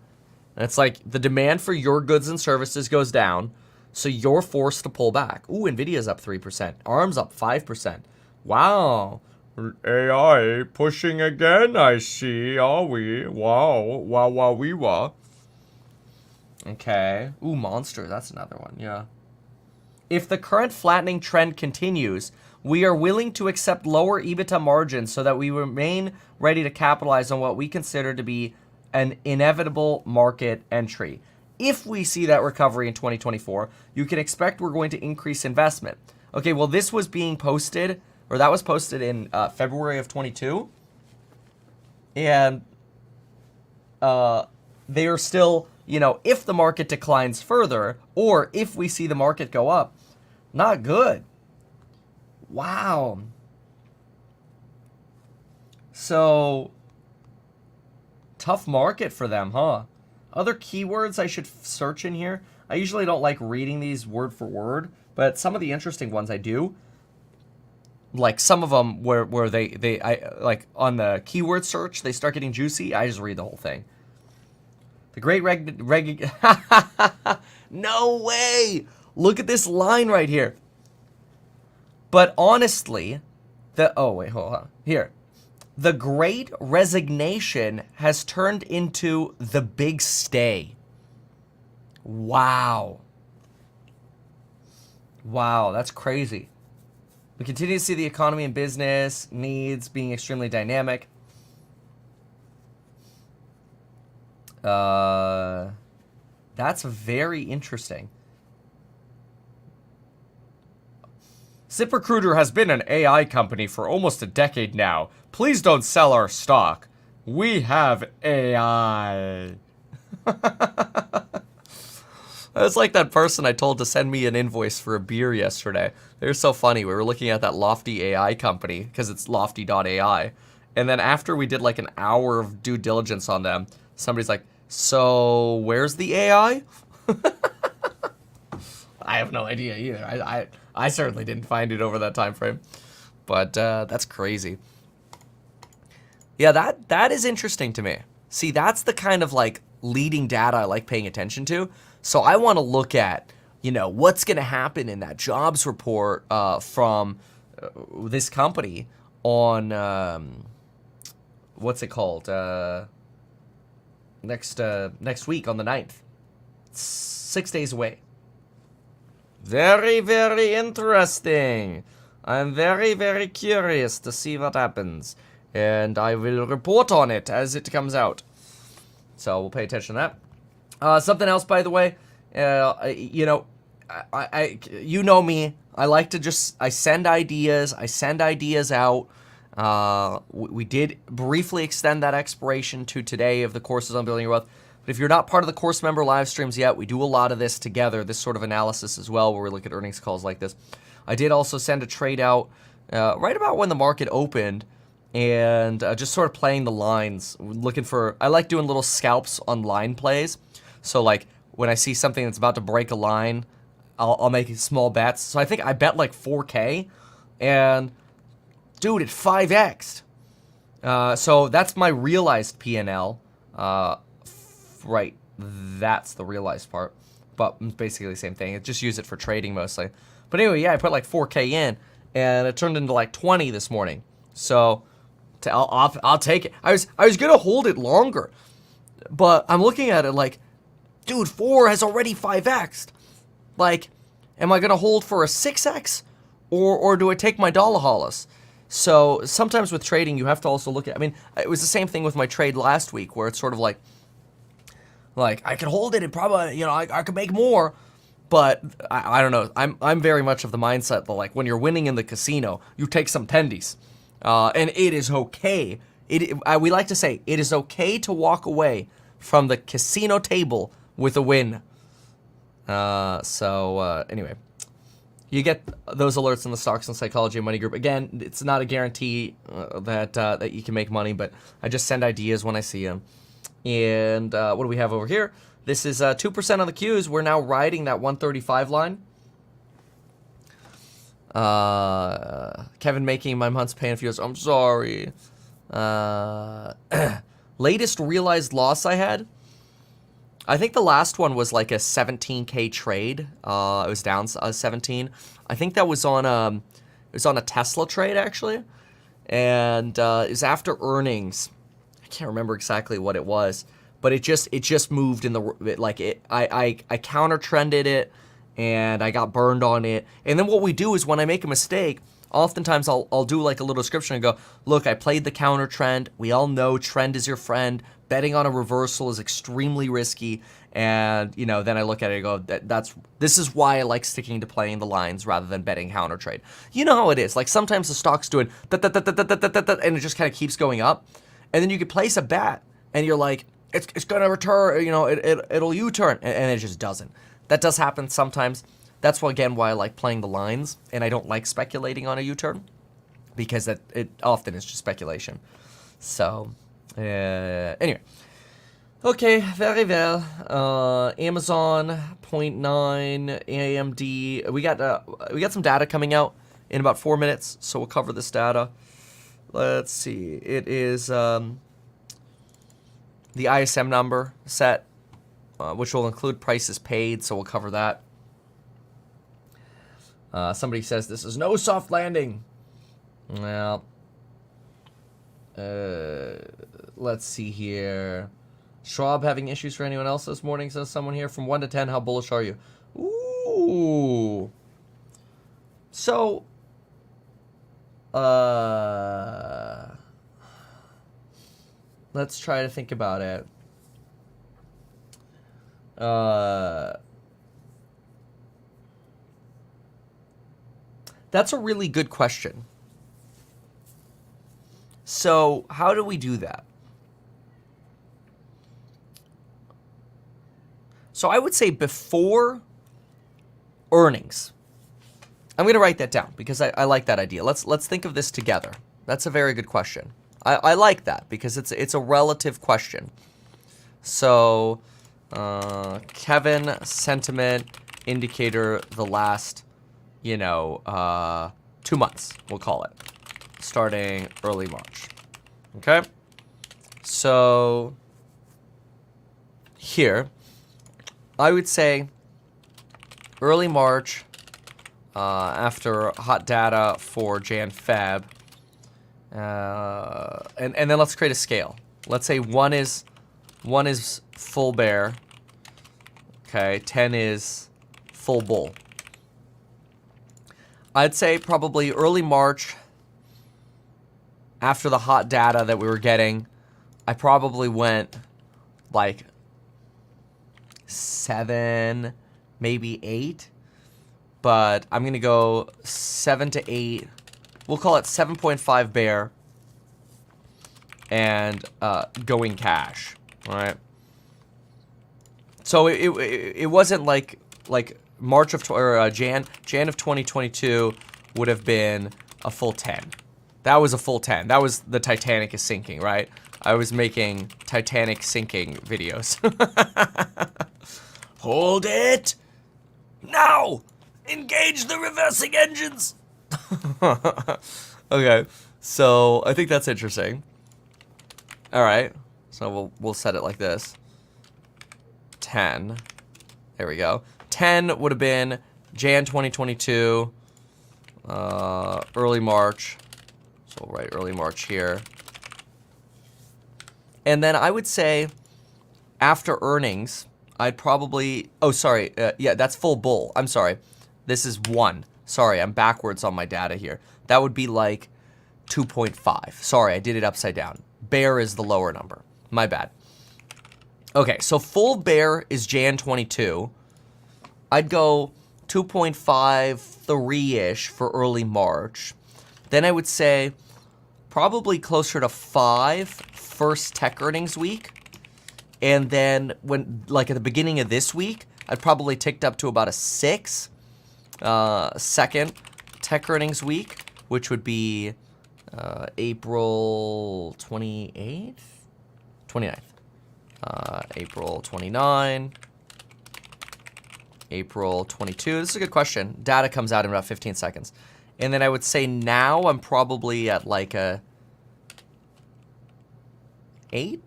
And it's like the demand for your goods and services goes down, so you're forced to pull back. Ooh, Nvidia's up 3%. ARM's up 5%. Wow. AI pushing again, I see, are we? Wow, we were. Okay. Ooh, Monster, that's another one, yeah. If the current flattening trend continues, we are willing to accept lower EBITDA margins so that we remain ready to capitalize on what we consider to be an inevitable market entry. If we see that recovery in 2024, you can expect we're going to increase investment. Okay, well, this was being posted, or that was posted in February of 22. And they are still, if the market declines further, or if we see the market go up, not good. Wow. So, tough market for them, huh? Other keywords I should search in here. I usually don't like reading these word for word, but some of the interesting ones I do. Like some of them where I like on the keyword search, they start getting juicy. I just read the whole thing. The great no way. Look at this line right here. But honestly, hold on. Here. The great resignation has turned into the big stay. Wow. Wow, that's crazy. We continue to see the economy and business needs being extremely dynamic. That's very interesting. ZipRecruiter has been an AI company for almost a decade now. Please don't sell our stock. We have AI. I was like that person I told to send me an invoice for a beer yesterday. They were so funny. We were looking at that Lofty AI company because it's lofty.ai. And then after we did like an hour of due diligence on them, somebody's like, so where's the AI? I have no idea either. I certainly didn't find it over that time frame. But that's crazy. Yeah, that is interesting to me. See, that's the kind of like leading data I like paying attention to. So I want to look at, you know, what's going to happen in that jobs report from this company on what's it called? Next week on the 9th. It's 6 days away. Very, very interesting. I'm very, very curious to see what happens. And I will report on it as it comes out. So we'll pay attention to that. Something else, by the way, you know, you know me. I like to I send ideas out. We did briefly extend that expiration to today of the courses on building your wealth. But if you're not part of the course member live streams yet, we do a lot of this together, this sort of analysis as well, where we look at earnings calls like this. I did also send a trade out right about when the market opened, and just sort of playing the lines, looking for, I like doing little scalps on line plays. So like when I see something that's about to break a line, I'll make small bets. So I think I bet like 4K, and dude, it 5x'd. So that's my realized P&L. Right, that's the realized part. But it's basically the same thing. I just use it for trading mostly. But anyway, yeah, I put like 4K in, and it turned into like 20 this morning. So I'll take it. I was gonna hold it longer, but I'm looking at it like, dude, 4 has already 5x'd. Like, am I gonna hold for a 6x, or do I take my dollar hollis? So sometimes with trading, you have to also look at. I mean, it was the same thing with my trade last week, where it's sort of like I could hold it and probably, you know, I could make more. But I don't know. I'm very much of the mindset that like when you're winning in the casino, you take some tendies, and it is okay. We like to say it is okay to walk away from the casino table with a win. Anyway, you get those alerts in the Stocks and Psychology and Money group. Again, it's not a guarantee that you can make money, but I just send ideas when I see them. And what do we have over here? This is 2% on the Qs. We're now riding that 135 line. Kevin making my month's pay in a few years. I'm sorry. Latest realized loss I had. I think the last one was like a 17K trade. It was down 17. I think that was on a Tesla trade actually, and it was after earnings. I can't remember exactly what it was, but it just moved in the I counter trended it, and I got burned on it. And then what we do is when I make a mistake, oftentimes I'll do like a little description and go, look, I played the counter trend. We all know trend is your friend. Betting on a reversal is extremely risky. And, you know, then I look at it and go, this is why I like sticking to playing the lines rather than betting counter trade. You know how it is. Like sometimes the stock's doing and it just kind of keeps going up. And then you could place a bet and you're like, it's going to return, you know, it'll U-turn. And it just doesn't. That does happen sometimes. That's why I like playing the lines, and I don't like speculating on a U-turn because it often is just speculation. So, anyway. Okay, very well. Amazon 0.9, AMD. We got some data coming out in about 4 minutes, so we'll cover this data. Let's see. It is the ISM number set, which will include prices paid, so we'll cover that. Somebody says this is no soft landing. Well, let's see here. Schwab having issues for anyone else this morning, says someone here. From 1 to 10, how bullish are you? Ooh. So, let's try to think about it. That's a really good question. So, how do we do that? So So I would say before earnings. I'm going to write that down because I like that idea. Let's think of this together. That's a very good question. I like that because it's a relative question. So, Kevin, sentiment indicator the last, 2 months, we'll call it, starting early March. Okay? So, here, I would say early March, after hot data for Jan-Feb, and then let's create a scale. Let's say 1 is full bear. Okay, 10 is full bull. I'd say probably early March, after the hot data that we were getting, I probably went like 7, maybe 8. But I'm going to go 7 to 8. We'll call it 7.5 bear and going cash. All right. So it wasn't like March of Jan of 2022 would have been a full 10. That was a full 10. That was the Titanic is sinking, right? I was making Titanic sinking videos. Hold it. Now, engage the reversing engines. Okay. So, I think that's interesting. All right. So we'll set it like this. 10. There we go. 10 would have been Jan 2022, early March. So we'll write early March here. And then I would say after earnings, I'd probably... Oh, sorry. Yeah, that's full bull. I'm sorry. This is 1. Sorry, I'm backwards on my data here. That would be like 2.5. Sorry, I did it upside down. Bear is the lower number. My bad. Okay, so full bear is Jan 22. I'd go 2.53-ish for early March. Then I would say probably closer to 5 first tech earnings week. And then when, like at the beginning of this week, I'd probably ticked up to about a 6 second tech earnings week, which would be April 28th? 29th. April 29, April 22. This is a good question. Data comes out in about 15 seconds. And then I would say now I'm probably at like a 8?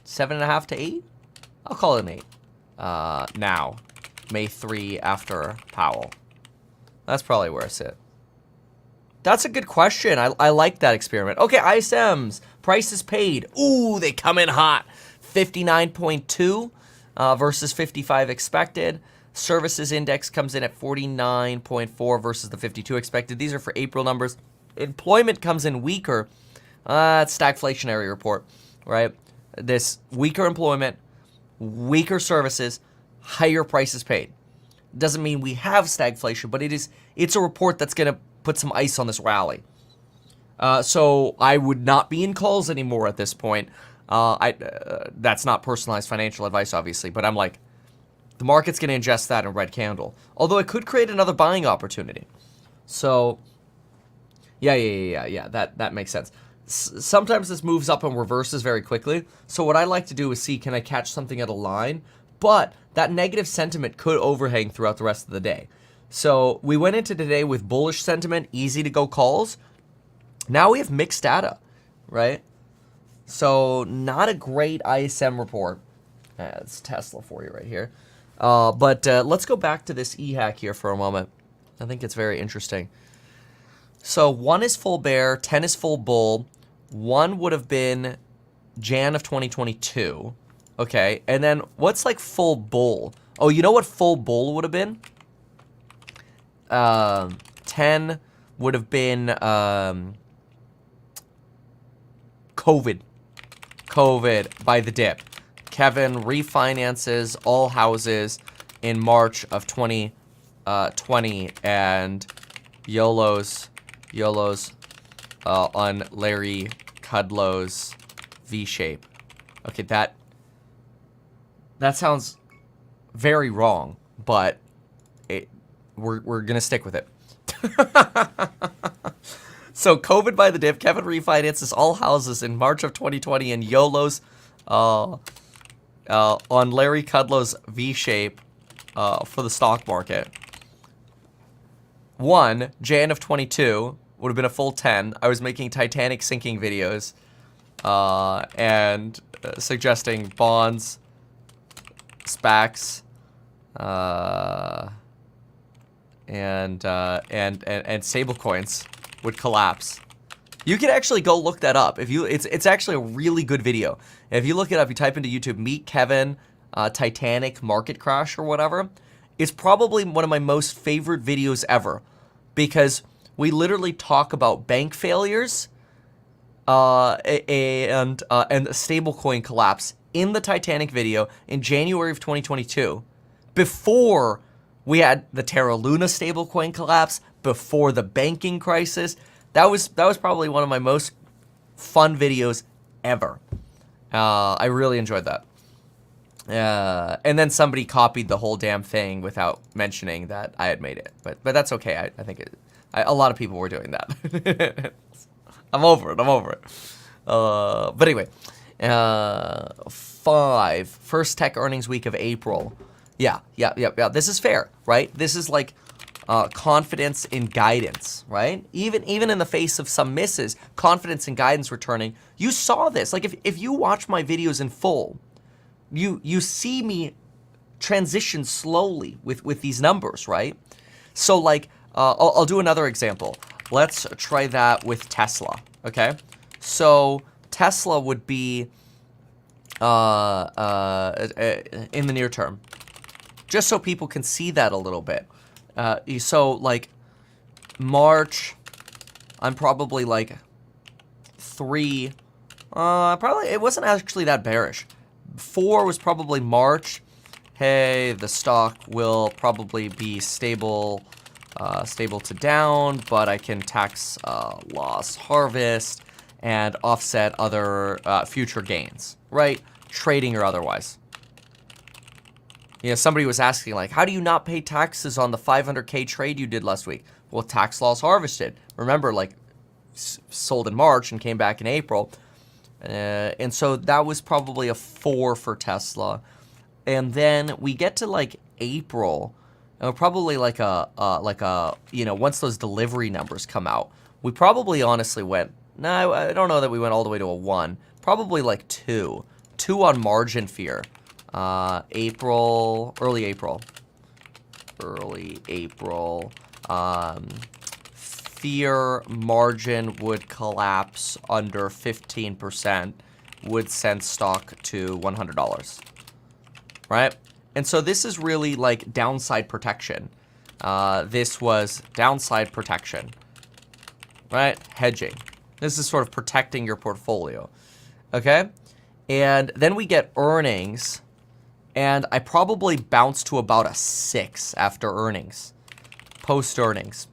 7.5 to 8? I'll call it an 8. Now. May 3 after Powell. That's probably where I sit. That's a good question. I like that experiment. Okay, ISMs. Prices paid. Ooh, they come in hot. 59.2 versus 55 expected. Services index comes in at 49.4 versus the 52 expected. These are for April numbers. Employment comes in weaker. It's stagflationary report, right? This weaker employment, weaker services, higher prices paid. Doesn't mean we have stagflation, but it's a report that's going to put some ice on this rally. So I would not be in calls anymore at this point. That's not personalized financial advice, obviously, but I'm like, the market's going to ingest that in red candle. Although it could create another buying opportunity. So, yeah, that makes sense. Sometimes this moves up and reverses very quickly. So what I like to do is see, can I catch something at a line? But that negative sentiment could overhang throughout the rest of the day. So we went into today with bullish sentiment, easy to go calls. Now we have mixed data, right? So not a great ISM report. It's Tesla for you right here. But let's go back to this EHAC here for a moment. I think it's very interesting. So 1 is full bear, 10 is full bull. 1 would have been Jan of 2022. Okay, and then what's like full bull? Oh, you know what full bull would have been? 10 would have been COVID by the dip. Kevin refinances all houses in March of 2020 and YOLO's on Larry Kudlow's V-shape. Okay, that sounds very wrong, but we're going to stick with it. So COVID by the dip, Kevin refinances all houses in March of 2020 and YOLOs on Larry Kudlow's V-shape for the stock market. Jan of 22 would have been a full 10. I was making Titanic sinking videos and suggesting bonds, SPACs, and stablecoins would collapse. You can actually go look that up. It's actually a really good video. If you look it up, you type into YouTube, Meet Kevin, Titanic market crash or whatever. It's probably one of my most favorite videos ever because we literally talk about bank failures and the stablecoin collapse in the Titanic video in January of 2022, before we had the Terra Luna stablecoin collapse, before the banking crisis. That was probably one of my most fun videos ever. I really enjoyed that. And then somebody copied the whole damn thing without mentioning that I had made it. But that's okay. I think a lot of people were doing that. I'm over it. But anyway, 5, first tech earnings week of April. Yeah. This is fair, right? This is like confidence in guidance, right? Even in the face of some misses, confidence in guidance returning. You saw this. Like if you watch my videos in full, you see me transition slowly with these numbers, right? So like I'll do another example. Let's try that with Tesla. Okay, so Tesla would be in the near term, just so people can see that a little bit. So like March, I'm probably like 3. Probably it wasn't actually that bearish. 4 was probably March. Hey, the stock will probably be stable to down, but I can tax loss harvest and offset other future gains, right? Trading or otherwise. You know, somebody was asking, like, how do you not pay taxes on the 500K trade you did last week? Well, tax loss harvested. Remember, like, sold in March and came back in April. And so that was probably a 4 for Tesla. And then we get to, like, April, and probably like a you know, once those delivery numbers come out, we probably honestly went, no, I don't know that we went all the way to a 1. Probably like 2 on margin fear. Early April. Fear margin would collapse under 15%, would send stock to $100, right? And so this is really like downside protection. This was downside protection, right? Hedging. This is sort of protecting your portfolio, okay? And then we get earnings, and I probably bounced to about a 6 after earnings, post-earnings.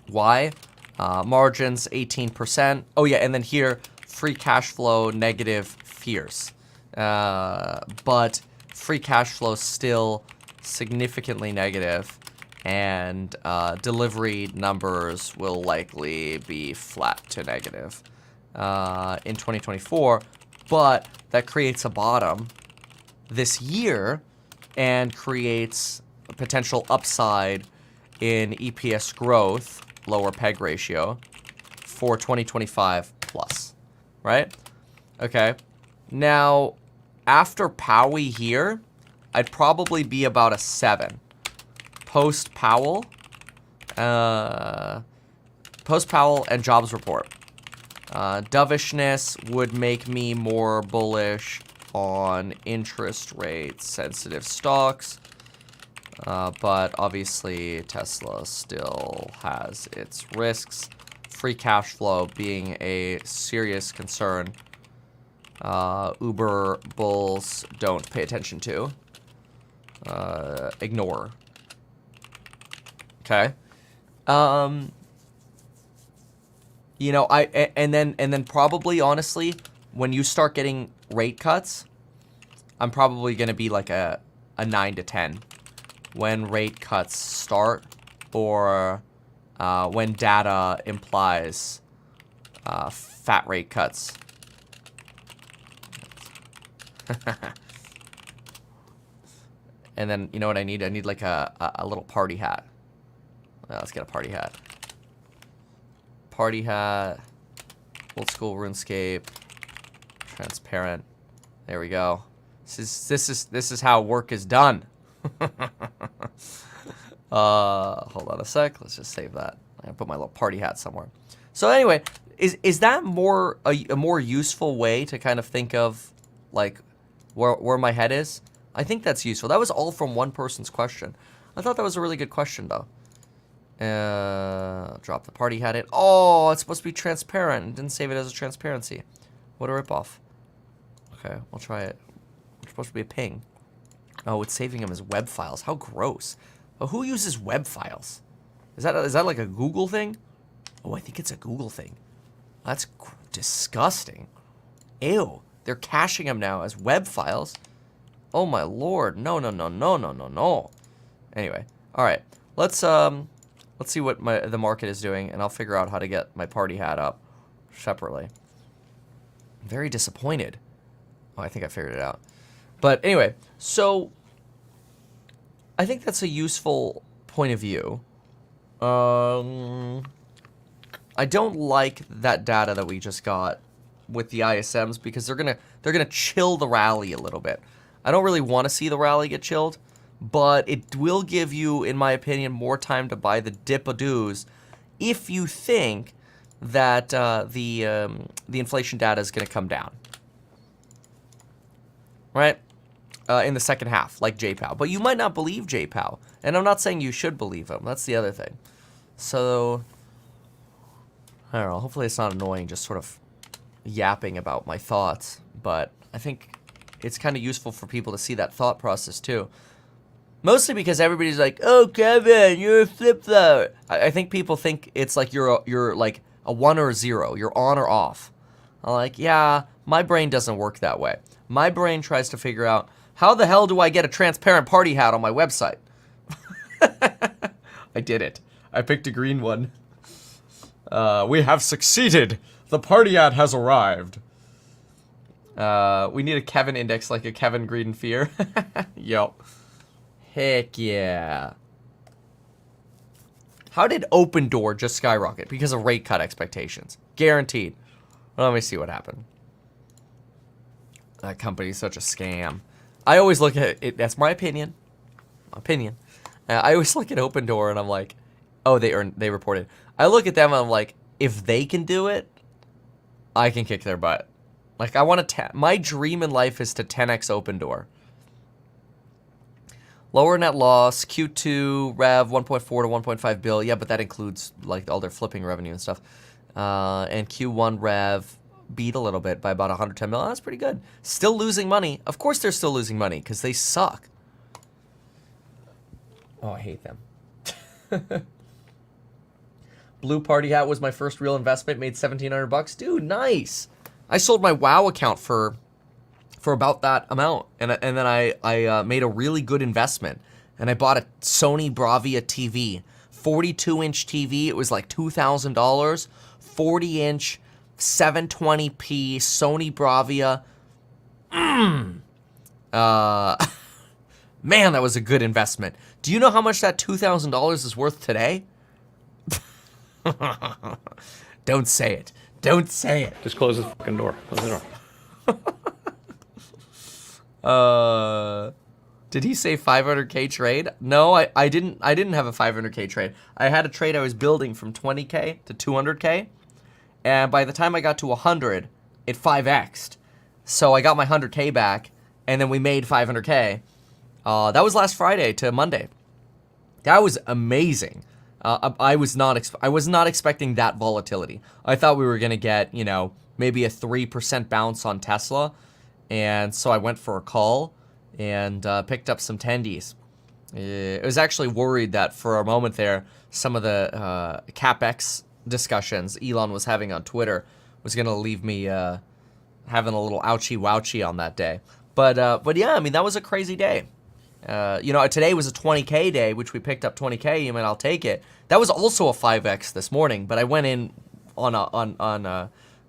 Why? Margins, 18%. Oh, yeah, and then here, free cash flow, negative fears. But free cash flow still significantly negative, and delivery numbers will likely be flat to negative in 2024. But that creates a bottom this year and creates a potential upside in EPS growth, lower PEG ratio, for 2025 plus, right? Okay. Now, after Powey here, I'd probably be about a 7. Post-Powell and jobs report. Dovishness would make me more bullish on interest rate sensitive stocks. But obviously Tesla still has its risks. Free cash flow being a serious concern. Uber bulls don't pay attention to. Ignore. Okay. You know, and then probably honestly, when you start getting rate cuts, I'm probably gonna be like a a 9 to 10. When rate cuts start, or when data implies fat rate cuts. And then, you know what I need? I need like a little party hat. Let's get a party hat. Party hat. Old school RuneScape. Transparent. There we go. This is how work is done. Hold on a sec. Let's just save that. I put my little party hat somewhere. So anyway, is that more a more useful way to kind of think of like where my head is? I think that's useful. That was all from one person's question. I thought that was a really good question though. Drop the party hat in. Oh, it's supposed to be transparent. Didn't save it as a transparency. What a ripoff. Okay, we'll try it. It's supposed to be a ping. Oh, it's saving them as web files. How gross. Oh, who uses web files? Is that like a Google thing? Oh, I think it's a Google thing. That's disgusting. Ew. They're caching them now as web files. Oh my lord. No, no, no, no, no, no, no. Anyway, all right. Let's see what the market is doing, and I'll figure out how to get my party hat up separately. I'm very disappointed. Oh, I think I figured it out. But anyway, so I think that's a useful point of view. I don't like that data that we just got with the ISMs because they're gonna chill the rally a little bit. I don't really want to see the rally get chilled, but it will give you, in my opinion, more time to buy the dip-a-doos if you think that the inflation data is going to come down, right? In the second half, like JPOW. But you might not believe JPOW, and I'm not saying you should believe him. That's the other thing. So, I don't know. Hopefully it's not annoying just sort of yapping about my thoughts, but I think it's kind of useful for people to see that thought process too. Mostly because everybody's like, "Oh, Kevin, you're a flip-flopper." I think people think it's like you're like a 1 or a 0. You're on or off. I'm like, yeah, my brain doesn't work that way. My brain tries to figure out, how the hell do I get a transparent party hat on my website? I did it. I picked a green one. We have succeeded. The party hat has arrived. We need a Kevin index, like a Kevin Green Fear. Yup. Heck yeah. How did Open Door just skyrocket? Because of rate cut expectations. Guaranteed. Well, let me see what happened. That company's such a scam. I always look at it, that's my opinion. I always look at Open Door and I'm like, oh, they reported. I look at them and I'm like, if they can do it, I can kick their butt. Like, I want to, my dream in life is to 10x Open Door. Lower net loss, Q2 rev 1.4 to 1.5 bill. Yeah, but that includes like all their flipping revenue and stuff. And Q1 rev beat a little bit by about 110 million. That's pretty good. Still losing money. Of course they're still losing money because they suck. Oh, I hate them. Blue Party Hat was my first real investment. Made $1,700. Dude, nice. I sold my WoW account for about that amount, and then I made a really good investment, and I bought a Sony Bravia TV, 42-inch TV. It was like $2,000, 40-inch, 720p Sony Bravia. Man, that was a good investment. Do you know how much that $2,000 is worth today? Don't say it. Don't say it. Just close the fucking door. Close the door. Did he say 500K trade? No, I didn't have a 500K trade. I had a trade I was building from 20K to 200K, and by the time I got to 100, it 5x'd. So I got my 100K back, and then we made 500K. That was last Friday to Monday. That was amazing. I was not expecting that volatility. I thought we were gonna get, you know, maybe a 3% bounce on Tesla. And so I went for a call and picked up some tendies. I was actually worried that for a moment there, some of the CapEx discussions Elon was having on Twitter was going to leave me having a little ouchy-wouchy on that day. But yeah, I mean, that was a crazy day. Today was a 20K day, which we picked up 20K, and I'll take it. That was also a 5X this morning, but I went in on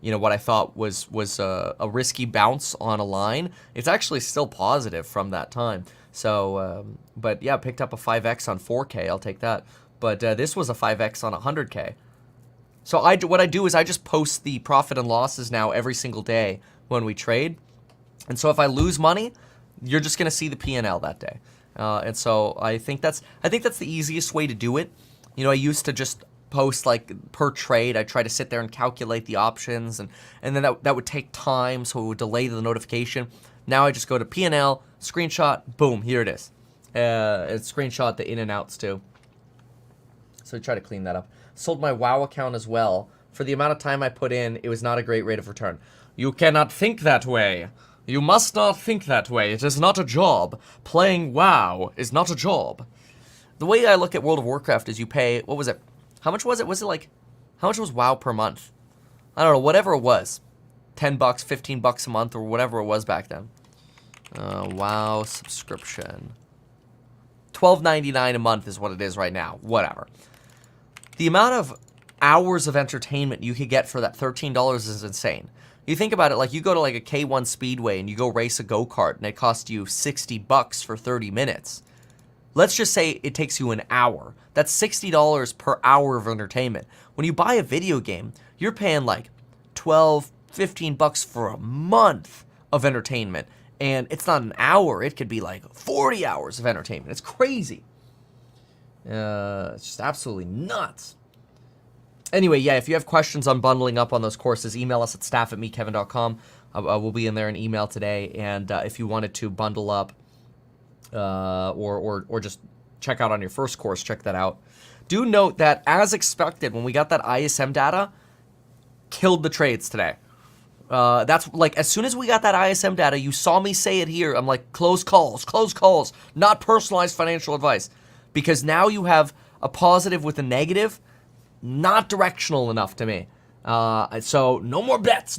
what I thought was a risky bounce on a line. It's actually still positive from that time. So, but yeah, picked up a 5X on 4K. I'll take that. But this was a 5X on 100K. So what I do is I just post the profit and losses now every single day when we trade. And so if I lose money, you're just going to see the P&L that day. And so I think that's the easiest way to do it. I used to just post like per trade. I try to sit there and calculate the options, and then that would take time, so it would delay the notification. Now I just go to P&L, screenshot, boom, here it is. It's screenshot the in and outs too. So I try to clean that up. Sold my WoW account as well. For the amount of time I put in, it was not a great rate of return. You cannot think that way. You must not think that way. It is not a job. Playing WoW is not a job. The way I look at World of Warcraft is you pay, what was it? How much was it? How much was WoW per month? I don't know, whatever it was. $10, $15 a month, or whatever it was back then. WoW subscription. $12.99 a month is what it is right now. Whatever. The amount of hours of entertainment you could get for that $13 is insane. You think about it, like you go to like a K1 Speedway and you go race a go-kart and it costs you $60 for 30 minutes. Let's just say it takes you an hour. That's $60 per hour of entertainment. When you buy a video game, you're paying like $12, $15 for a month of entertainment. And it's not an hour, it could be like 40 hours of entertainment. It's crazy. It's just absolutely nuts. Anyway, yeah, if you have questions on bundling up on those courses, email us at staff@meetkevin.com. We'll be in there an email today. And if you wanted to bundle up or just check out on your first course, check that out. Do note that, as expected, when we got that ISM data, killed the trades today. That's like, as soon as we got that ISM data, you saw me say it here. I'm like, close calls, not personalized financial advice. Because now you have a positive with a negative, not directional enough to me. So no more bets.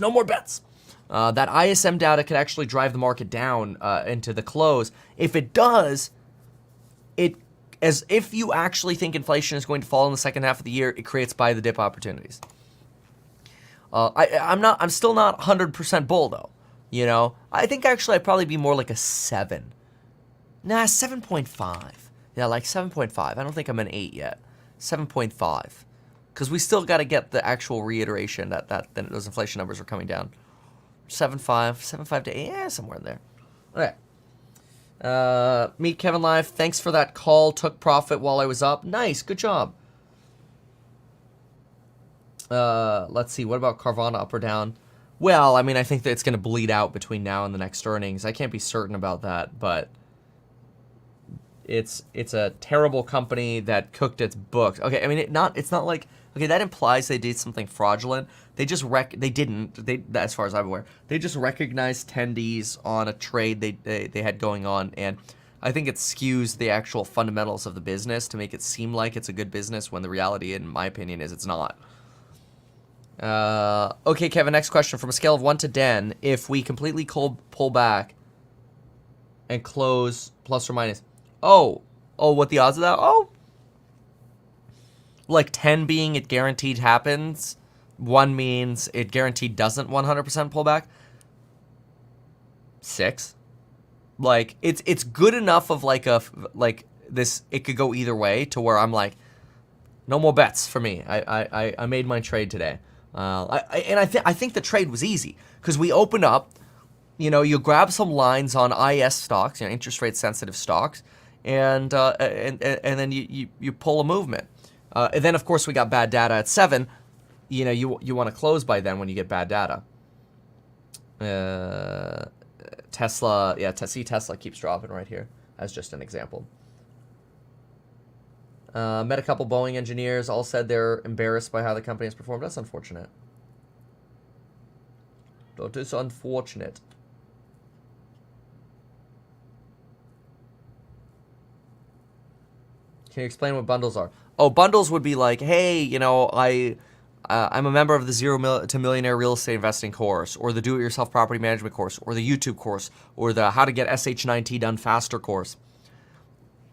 That ISM data could actually drive the market down into the close. If it does, as if you actually think inflation is going to fall in the second half of the year, it creates buy the dip opportunities. I'm still not 100% bull though. I think actually I'd probably be more like a 7. Nah, 7.5. Yeah, like 7.5. I don't think I'm an 8 yet. 7.5. Because we still got to get the actual reiteration that those inflation numbers are coming down. 7.5 to 8, yeah, somewhere in there. Okay. Meet Kevin Live. Thanks for that call. Took profit while I was up. Nice, good job. Let's see. What about Carvana, up or down? Well, I mean, I think that it's going to bleed out between now and the next earnings. I can't be certain about that, but it's a terrible company that cooked its books. Okay, I mean, it's not like, okay, that implies they did something fraudulent. They just as far as I'm aware, they just recognized tendees on a trade they had going on, and I think it skews the actual fundamentals of the business to make it seem like it's a good business when the reality, in my opinion, is it's not. Okay, Kevin, next question. From a scale of 1 to 10, if we completely pull back and close plus or minus, what the odds of that? Like 10 being it guaranteed happens, 1 means it guaranteed doesn't 100% pull back. 6. Like it's good enough of like this. It could go either way to where I'm like, no more bets for me. I made my trade today. I think the trade was easy because we opened up. You grab some lines on IS stocks, interest rate sensitive stocks, and then you pull a movement. And then of course we got bad data at 7. You want to close by then when you get bad data. Tesla, yeah, see Tesla keeps dropping right here as just an example. Met a couple Boeing engineers, all said they're embarrassed by how the company has performed. That's unfortunate. That is unfortunate. Can you explain what bundles are? Oh, bundles would be like, hey, I'm a member of the Zero to Millionaire Real Estate Investing course, or the Do-It-Yourself Property Management course, or the YouTube course, or the How to Get SH9T Done Faster course.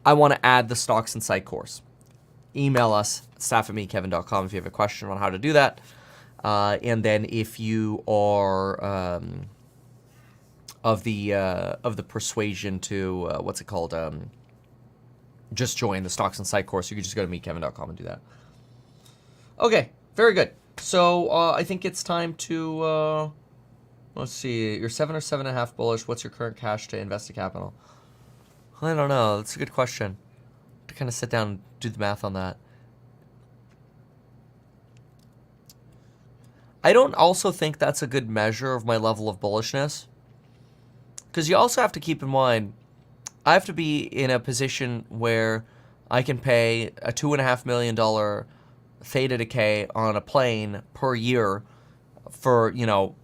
I want to add the Stocks Insight course. Email us, staff@mekevin.com, if you have a question on how to do that. And then if you are of the persuasion to what's it called? Just join the Stocks Insight course. You can just go to mekevin.com and do that. Okay, very good. So I think it's time to let's see. You're 7 or 7.5 bullish. What's your current cash to invested capital? I don't know. That's a good question. To kind of sit down and do the math on that. I don't also think that's a good measure of my level of bullishness. Because you also have to keep in mind, I have to be in a position where I can pay a $2.5 million theta decay on a plane per year for, you know,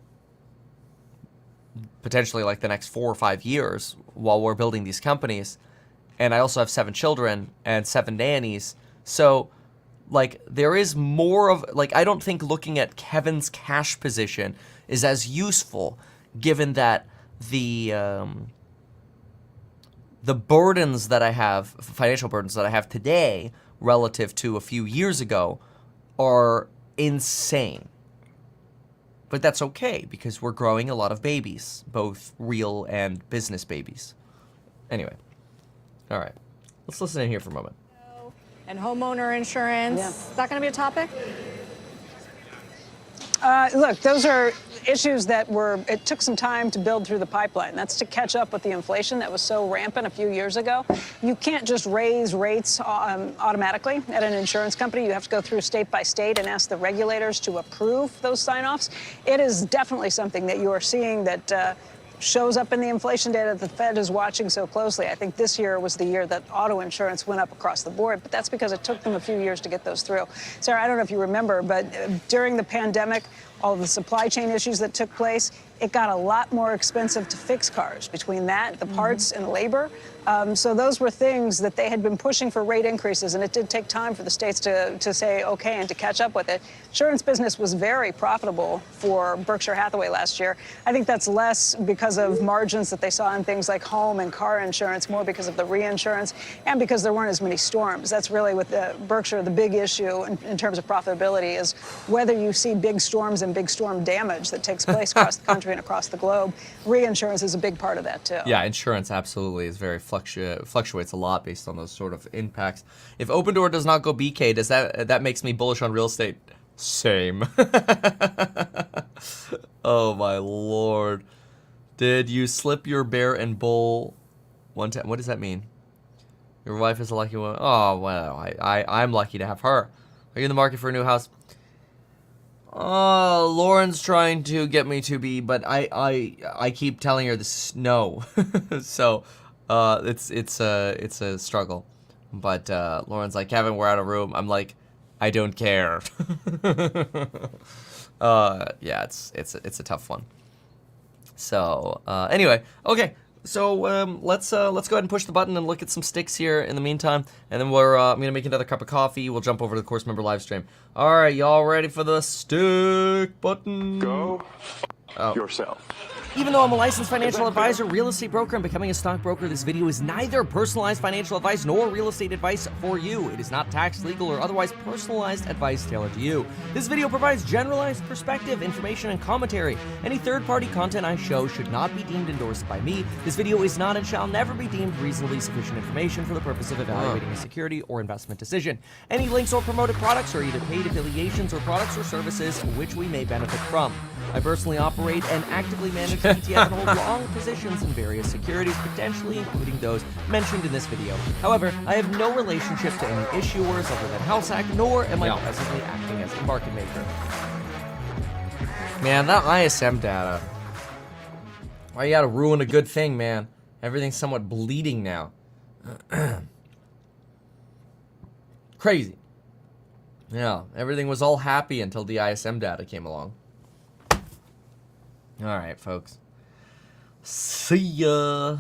potentially like the next 4 or 5 years while we're building these companies. And I also have 7 children and 7 nannies. So, like, there is more of, like, I don't think looking at Kevin's cash position is as useful, given that the burdens that I have, financial burdens that I have today relative to a few years ago are insane. But that's okay, because we're growing a lot of babies, both real and business babies. Anyway. All right. Let's listen in here for a moment. And homeowner insurance. Yeah. Is that going to be a topic? Look, those are issues that it took some time to build through the pipeline. That's to catch up with the inflation that was so rampant a few years ago. You can't just raise rates automatically at an insurance company. You have to go through state by state and ask the regulators to approve those sign-offs. It is definitely something that you are seeing that shows up in the inflation data that the Fed is watching so closely. I think this year was the year that auto insurance went up across the board, but that's because it took them a few years to get those through. Sarah, I don't know if you remember, but during the pandemic, all of the supply chain issues that took place, it got a lot more expensive to fix cars. Between that, the parts and labor. So those were things that they had been pushing for rate increases, and it did take time for the states to say okay and to catch up with it. Insurance business was very profitable for Berkshire Hathaway last year. I think that's less because of margins that they saw in things like home and car insurance, more because of the reinsurance and because there weren't as many storms. That's really with the Berkshire, the big issue in terms of profitability is whether you see big storms and big storm damage that takes place across the country and across the globe. Reinsurance is a big part of that too. Yeah, insurance absolutely is very fluctuates a lot based on those sort of impacts. If Opendoor does not go BK, does that makes me bullish on real estate? Same. Oh my lord. Did you slip your bear and bull one time? What does that mean? Your wife is a lucky one. Oh well, I'm lucky to have her. Are you in the market for a new house? Lauren's trying to get me to be, but I keep telling her this no. So it's a struggle. But Lauren's like, Kevin, we're out of room. I'm like, I don't care. Yeah, it's a tough one. So anyway, okay. So let's go ahead and push the button and look at some sticks here in the meantime, and then I'm gonna make another cup of coffee. We'll jump over to the course member live stream. All right, y'all ready for the stick button? Go yourself. Even though I'm a licensed financial advisor, real estate broker, and becoming a stockbroker, this video is neither personalized financial advice nor real estate advice for you. It is not tax, legal, or otherwise personalized advice tailored to you. This video provides generalized perspective, information, and commentary. Any third-party content I show should not be deemed endorsed by me. This video is not and shall never be deemed reasonably sufficient information for the purpose of evaluating a security or investment decision. Any links or promoted products are either paid affiliations or products or services which we may benefit from. I personally operate and actively manage ETF and hold long positions in various securities, potentially including those mentioned in this video. However, I have no relationship to any issuers other than HouseHack, nor am I presently acting as a market maker. Man, that ISM data. Why you gotta ruin a good thing, man? Everything's somewhat bleeding now. Crazy. Yeah, everything was all happy until the ISM data came along. All right, folks. See ya.